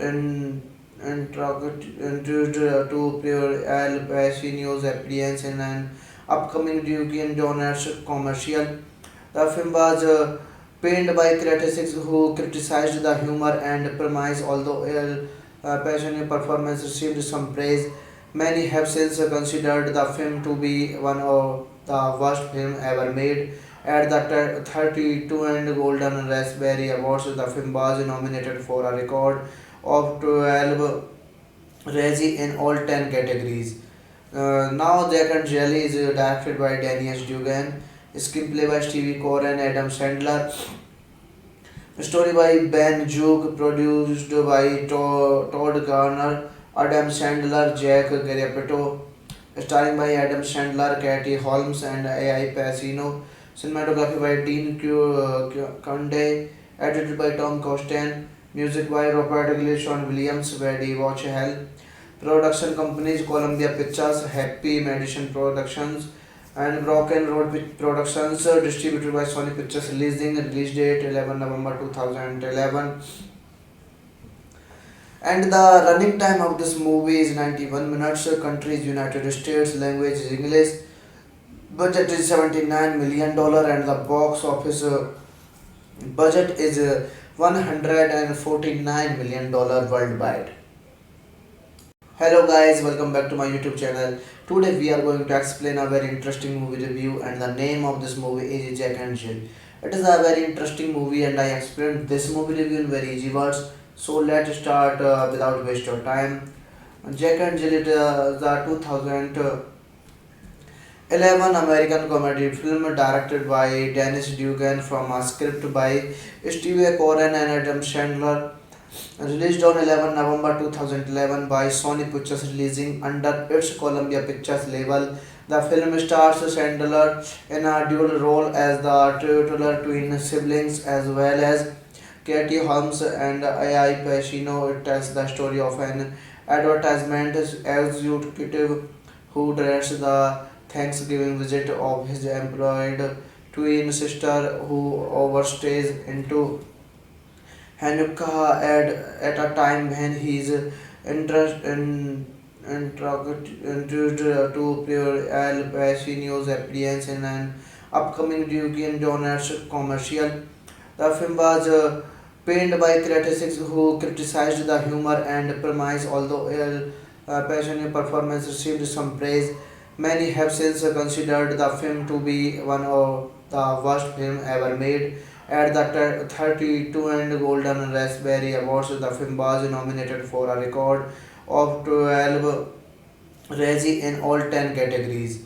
to pure Al Pacino's appearance in an upcoming Dunkin' Donuts commercial. The film was panned by critics who criticized the humor and premise, although Al Pacino's performance received some praise. Many have since considered the film to be one of the worst films ever made. At the 32 and Golden Raspberry Awards, the film was nominated for a record of 12 Razzie in all 10 categories. Now Jack and Jelly is directed by Danny S. Dugan, screenplay by Stevie Core and Adam Sandler, story by Ben Joog, produced by Todd Garner, Adam Sandler, Jack Garapetto, starring by Adam Sandler, Katie Holmes, and AI Pacino. Cinematography by Dean Conde, edited by Tom Costain, music by Robert English, Sean Williams, Weddy Watch Hell. Production companies Columbia Pictures, Happy Madison Productions, and Broken Road Productions, distributed by Sony Pictures, release date 11 November 2011. And the running time of this movie is 91 minutes. Country is United States, language is English. Budget is $79 million, and the box office budget is $149 million worldwide. Hello guys, welcome back to my YouTube channel. Today we are going to explain a very interesting movie review, and the name of this movie is Jack and Jill. It is a very interesting movie and I explained this movie review in very easy words. So let's start without waste of time. Jack and Jill is the 2011 American comedy film directed by Dennis Dugan from a script by Steve Coren and Adam Sandler. Released on 11 November 2011 by Sony Pictures, releasing under its Columbia Pictures label. The film stars Sandler in a dual role as the titular twin siblings as well as Katie Holmes and Ai Pacino. It tells the story of an advertisement executive who dreads the Thanksgiving visit of his employed twin sister who overstays into Hanukkah at a time when he is introduced to Pure Al Pacino's appearance in an upcoming Dunkin' Donuts commercial. The film was panned by critics who criticized the humor and premise, although Al Pacino's performance received some praise. Many have since considered the film to be one of the worst films ever made. At the 32 and Golden Raspberry Awards, the film was nominated for a record of 12 Razzie in all 10 categories.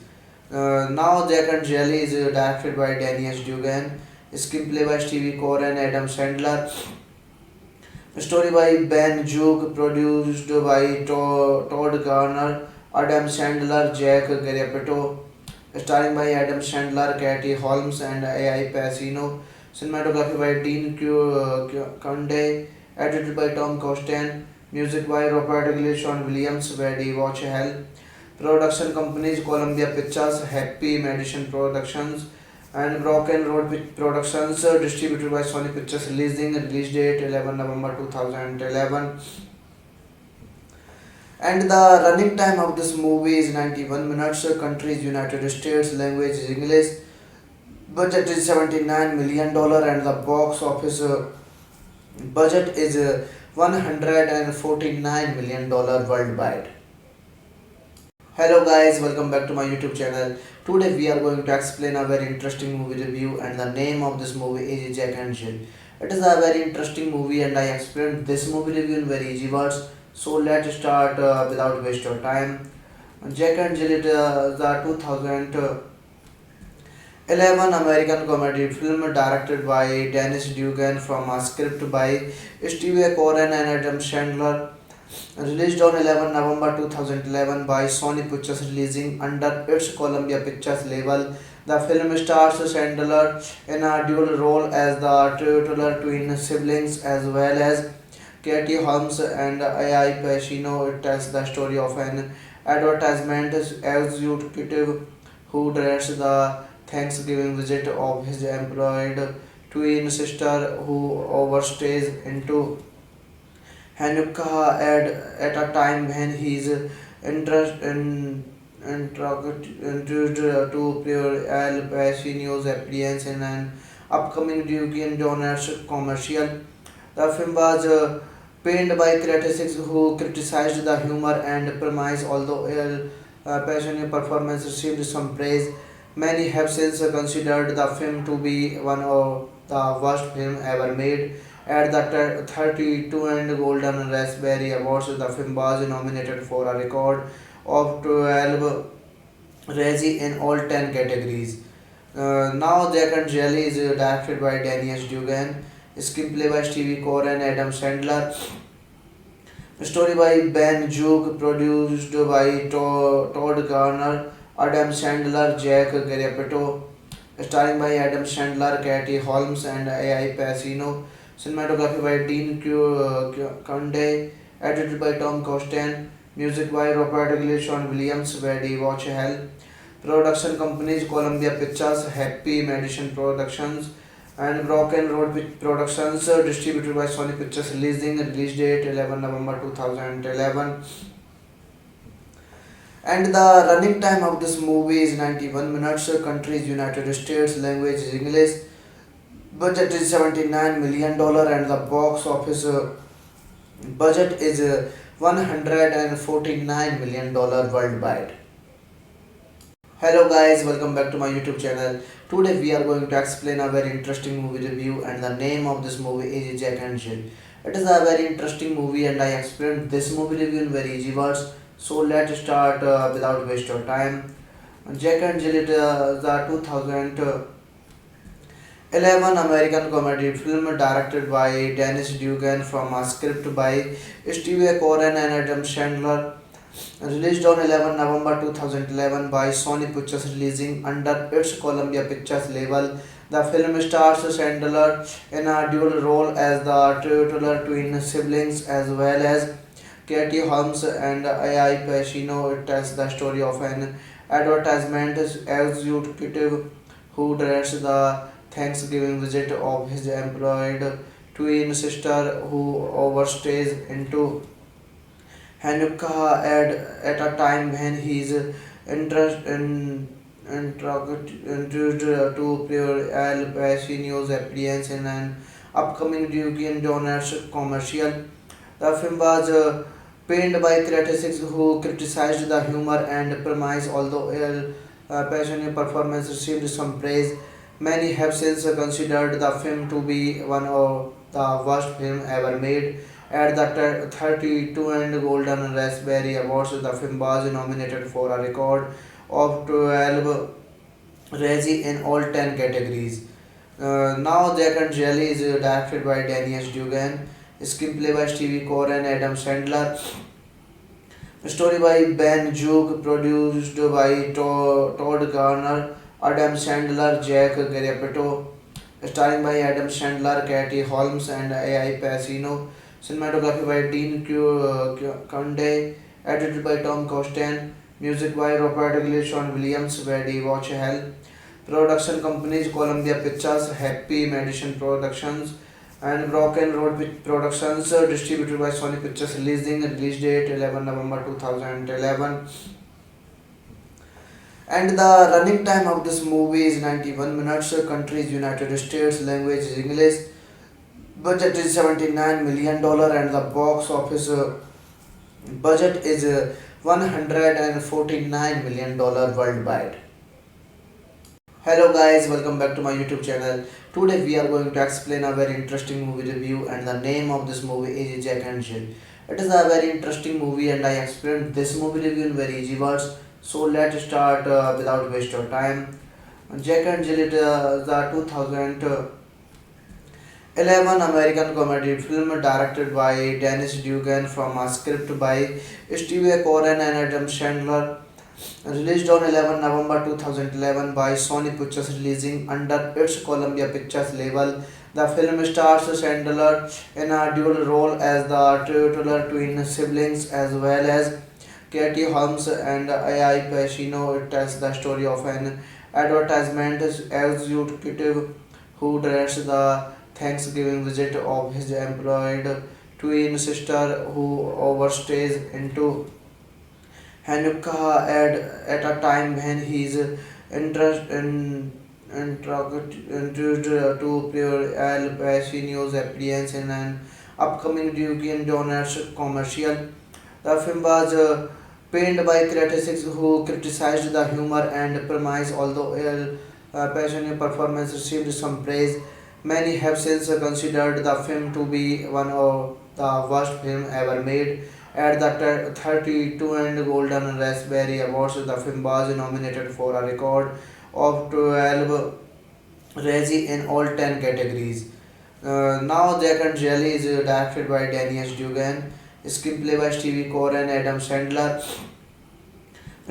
Now, Jack and Jill is directed by Danny S. Dugan, screenplay by Stevie Core and Adam Sandler, story by Ben Juke, produced by Todd Garner, Adam Sandler, Jack Garapetto, starring by Adam Sandler, Katie Holmes, and AI Pacino. Cinematography by Dean Conde, edited by Tom Costain, music by Robert English, Sean Williams, Weddy Watch Hell. Production companies Columbia Pictures, Happy Madison Productions, and Broken Road Productions, distributed by Sony Pictures, release date 11 November 2011. And the running time of this movie is 91 minutes. Country is United States, language is English. Budget is $79 million and the box office budget is $149 million worldwide. Hello guys, welcome back to my YouTube channel. Today we are going to explain a very interesting movie review, and the name of this movie is Jack and Jill. It is a very interesting movie and I explained this movie review in very easy words. So let's start without waste of time. Jack and Jill is the 2011 American comedy film directed by Dennis Dugan from a script by Steve Coren and Adam Sandler. Released on 11 November 2011 by Sony Pictures, releasing under its Columbia Pictures label. The film stars Sandler in a dual role as the titular twin siblings as well as Katie Holmes and Ai Pacino. It tells the story of an advertisement executive who dreads the Thanksgiving visit of his employed twin sister who overstays into Hanukkah at a time when he is introduced to Pure Al Pacino's appearance in an upcoming Dunkin' Donuts commercial. The film was panned by critics who criticized the humor and premise, although Al Pacino's performance received some praise. Many have since considered the film to be one of the worst films ever made. At the 32 and Golden Raspberry Awards, the film was nominated for a record of 12 Razzie in all 10 categories. Now, Jack and Jill is directed by Danny S. Dugan, screenplay by Stevie Core and Adam Sandler, story by Ben Juke, produced by Todd Garner, Adam Sandler, Jack Garapetto, starring by Adam Sandler, Katie Holmes, and AI Pacino. Cinematography by Dean Conde, edited by Tom Costain, music by Robert English, Sean Williams, Weddy Watch Hell. Production companies Columbia Pictures, Happy Madison Productions, and Broken Road Productions, distributed by Sony Pictures, release date 11 November 2011. And the running time of this movie is 91 minutes. Country is United States, language is English. Budget is $79 million and the box office budget is $149 million worldwide. Hello guys, welcome back to my YouTube channel. Today we are going to explain a very interesting movie review, and the name of this movie is Jack and Jill. It is a very interesting movie and I explained this movie review in very easy words. So let's start without waste of time. Jack and Jill is the 2011 American comedy film directed by Dennis Dugan from a script by Steve Coren and Adam Sandler. Released on 11 November 2011 by Sony Pictures, releasing under its Columbia Pictures label. The film stars Sandler in a dual role as the titular twin siblings as well as Katie Holmes and AI Pacino. It tells the story of an advertisement executive who directs the Thanksgiving visit of his employed twin sister who overstays into Hanukkah at a time when he is introduced to Pure Al Pacino's appearance in an upcoming Dunkin' Donuts commercial. The film was panned by critics who criticized the humor and premise, although Al Pacino's performance received some praise. Many have since considered the film to be one of the worst films ever made. At the 32 and Golden Raspberry Awards, the film was nominated for a record of 12 Razzie in all 10 categories. Now, Jack and Jill is directed by Daniel Dugan, screenplay by Stevie Core and Adam Sandler, story by Ben Juke, produced by Todd Garner, Adam Sandler, Jack Garapetto, starring by Adam Sandler, Katie Holmes, and AI Pacino. Cinematography by Dean Conde, edited by Tom Costain, music by Robert English, Sean Williams, Brady Watch Hell. Production companies Columbia Pictures, Happy Madison Productions, and Broken Road Productions, distributed by Sony Pictures, release date 11 November 2011. And the running time of this movie is 91 minutes. Country is United States, language is English. Budget is $79 million and the box office budget is $149 million worldwide. Hello guys, welcome back to my YouTube channel. Today we are going to explain a very interesting movie review, and the name of this movie is Jack and Jill. It is a very interesting movie and I explained this movie review in very easy words. So let's start without waste of time. Jack and Jill is the 2011 American comedy film directed by Dennis Dugan from a script by Steve Coren and Adam Sandler. Released on 11 November 2011 by Sony Pictures, releasing under its Columbia Pictures label. The film stars Sandler in a dual role as the titular twin siblings as well as Katie Holmes and AI Pacino. It tells the story of an advertisement executive who directs the Thanksgiving visit of his employed twin sister who overstays into Hanukkah at a time when he is introduced to Pure Al Pacino's appearance in an upcoming Dunkin' Donuts commercial. The film was panned by critics who criticized the humor and premise, although Al Pacino's performance received some praise. Many have since considered the film to be one of the worst films ever made. At the 32 and Golden Raspberry Awards, the film was nominated for a record of 12 Razzie in all 10 categories. Now, Jack and Jill is directed by Daniel Dugan, screenplay by Stevie Core and Adam Sandler,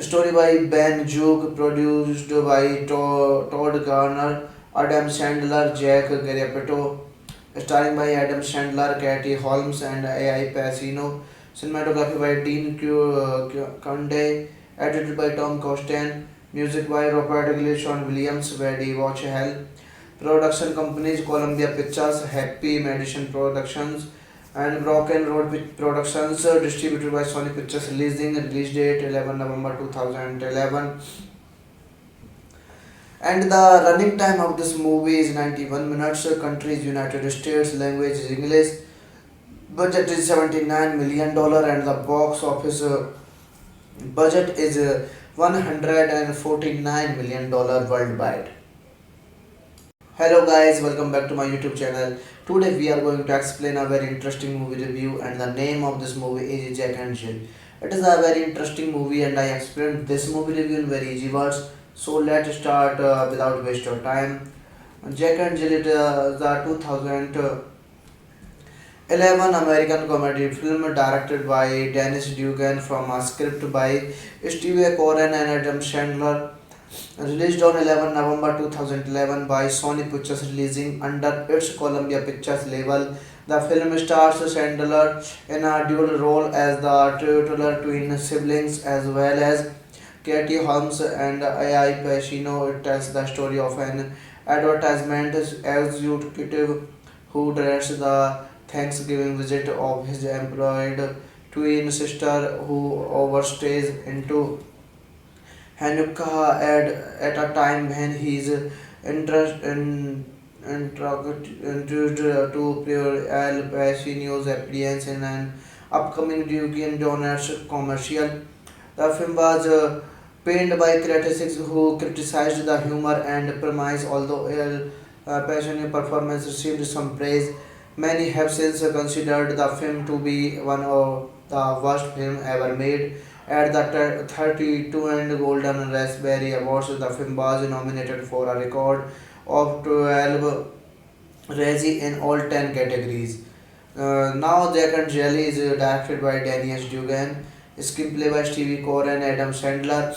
story by Ben Juke, produced by Todd Garner, Adam Sandler, Jack Garapetto, starring by Adam Sandler, Katie Holmes, and AI Pacino. Cinematography by Dean Conde, edited by Tom Costain, music by Robert English, Sean Williams, Brady Watch Hell. Production companies Columbia Pictures, Happy Madison Productions, and Broken Road Productions, distributed by Sony Pictures, release date 11 November 2011. And the running time of this movie is 91 minutes. Country is United States, language is English. Budget is $79 million and the box office budget is $149 million worldwide. Hello guys, welcome back to my YouTube channel. Today we are going to explain a very interesting movie review, and the name of this movie is Jack and Jill. It is a very interesting movie and I explained this movie review in very easy words. So let's start without waste of time. Jack and Jill is the 2011 American comedy film directed by Dennis Dugan from a script by Steve Coren and Adam Sandler. Released on 11 November 2011 by Sony Pictures, releasing under its Columbia Pictures label. The film stars Sandler in a dual role as the titular twin siblings as well as Katie Holmes and Ai Pacino. It tells the story of an advertisement executive who directs the Thanksgiving visit of his employed twin sister who overstays into Hanukkah at a time when he is introduced to Pure Al Pacino's appearance in an upcoming Dunkin' Donuts commercial. The film was panned by critics who criticized the humor and premise, although Al Pacino's performance received some praise. Many have since considered the film to be one of the worst films ever made. At the 32 and Golden Raspberry Awards, the film was nominated for a record of 12 Razzie in all 10 categories. Now, Jack and Jill is directed by Dennis Dugan, screenplay by Stevie Core and Adam Sandler,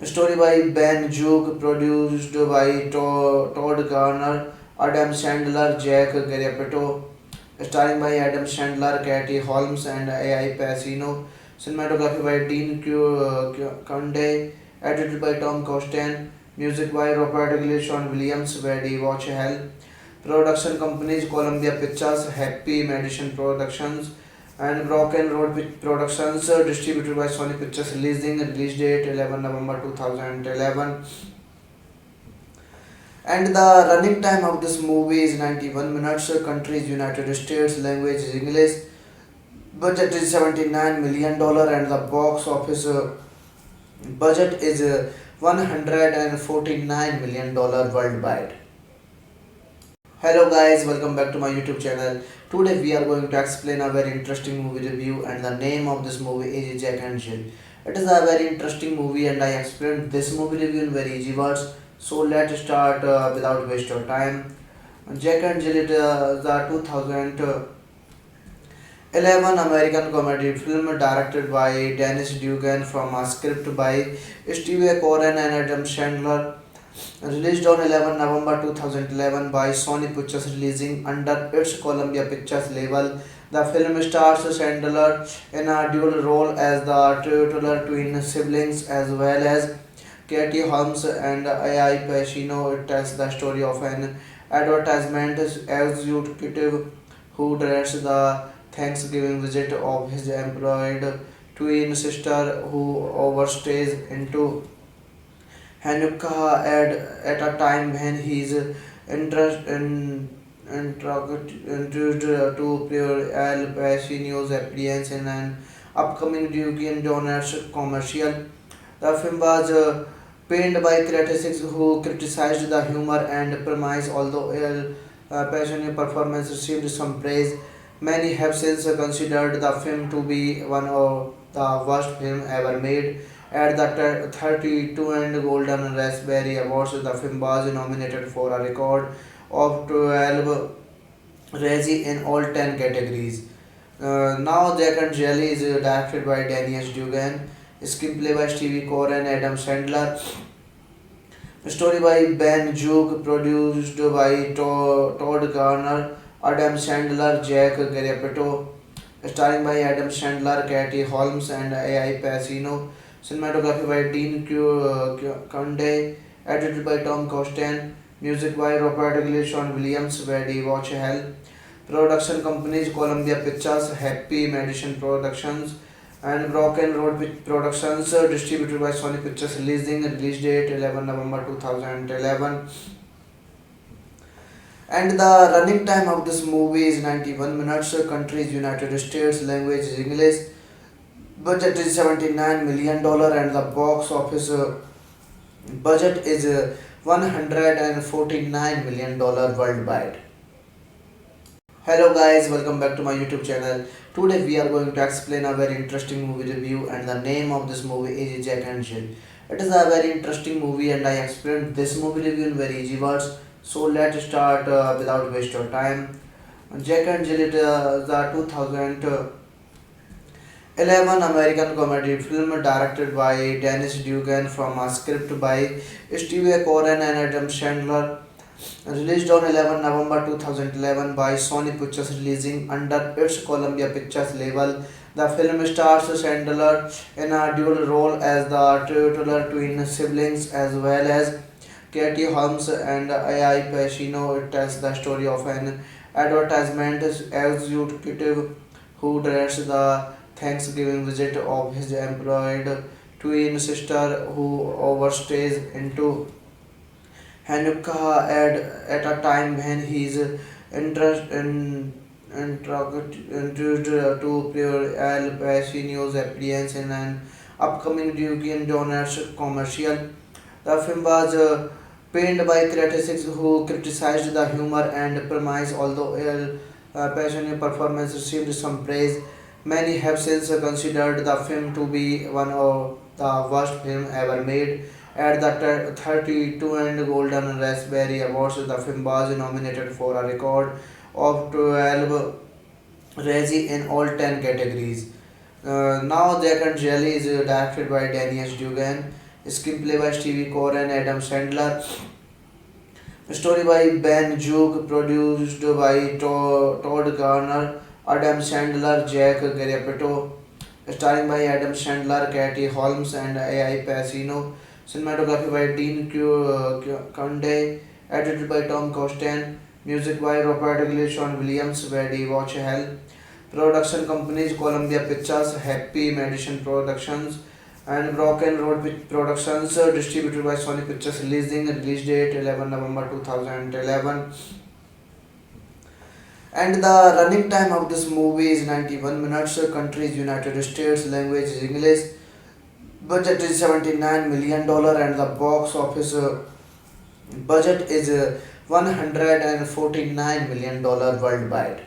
story by Ben Juke, produced by Todd Garner, Adam Sandler, Jack Garapetto, starring by Adam Sandler, Katie Holmes, and Ai Pacino. Cinematography by Dean Conde, edited by Tom Costain, music by Robert English, Sean Williams, Eddie Watch Hell. Production companies Columbia Pictures, Happy Madison Productions, and Broken Road Productions, distributed by Sony Pictures, release date 11 November 2011. And the running time of this movie is 91 minutes. Country is United States, language is English. Budget is $79 million and the box office budget is $149 million worldwide. Hello guys, welcome back to my YouTube channel. Today we are going to explain a very interesting movie review, and the name of this movie is Jack and Jill. It is a very interesting movie and I explained this movie review in very easy words. So let's start without waste of time. Jack and Jill is the 2011 American comedy film directed by Dennis Dugan from a script by Steve Coren and Adam Sandler. Released on 11 November 2011 by Sony Pictures, releasing under its Columbia Pictures label. The film stars Sandler in a dual role as the titular twin siblings as well as Katie Holmes and Ai Pacino. It tells the story of an advertisement executive who directs the Thanksgiving visit of his employed twin sister who overstays into Hanukkah at a time when he is introduced to Pure Al Pacino's appearance in an upcoming Dunkin' Donuts commercial. The film was panned by critics who criticized the humor and premise, although Al Pacino's performance received some praise. Many have since considered the film to be one of the worst films ever made. At the 32 and Golden Raspberry Awards, the film was nominated for a record of 12 Razzie in all 10 categories. Now, Jack and Jill is directed by Dennis Dugan, screenplay by Stevie Core and Adam Sandler, story by Ben Juke, produced by Todd Garner, Adam Sandler, Jack Garapetto, starring by Adam Sandler, Katie Holmes, and Ai Pacino. Cinematography by Dean Conde, edited by Tom Costain, music by Robert English, Sean Williams, Eddie Watch Hell. Production companies Columbia Pictures, Happy Madison Productions, and Broken Road Productions, distributed by Sony Pictures, release date 11 November 2011. And the running time of this movie is 91 minutes. Country is United States. Language is English. Budget is $79 million, and the box office budget is $149 million worldwide. Hello guys, welcome back to my YouTube channel. Today we are going to explain a very interesting movie review, and the name of this movie is Jack and Jill. It is a very interesting movie and I explained this movie review in very easy words. So let's start without waste your time. Jack and Jill is the 2011 American comedy film directed by Dennis Dugan from a script by Steve Coren and Adam Sandler. Released on 11 November 2011 by Sony Pictures, releasing under its Columbia Pictures label. The film stars Sandler in a dual role as the titular twin siblings as well as Katie Holmes and Ai Pacino. It tells the story of an advertisement executive who directs the Thanksgiving visit of his employed twin sister who overstays into Hanukkah at a time when he is introduced to Pure Al Pacino's appearance in an upcoming Dunkin' Donuts commercial. The film was panned by critics who criticized the humor and premise, although Al Pacino's performance received some praise. Many have since considered the film to be one of the worst films ever made. At the 32 and Golden Raspberry Awards, the film was nominated for a record of 12 Razzie in all 10 categories. Now, Jack and Jill is directed by Danny S. Dugan, screenplay by Stevie Core and Adam Sandler, story by Ben Juke, produced by Todd Garner, Adam Sandler, Jack Garapetto, starring by Adam Sandler, Katie Holmes, and AI Pacino. Cinematography by Dean Conde, edited by Tom Costain, music by Robert English on Williams, Weddy Watch Hell. Production companies Columbia Pictures, Happy Madison Productions, and Broken Road Productions, distributed by Sony Pictures, release date 11 November 2011. And the running time of this movie is 91 minutes. Country is United States. Language is English. Budget is $79 million, and the box office budget is $149 million worldwide.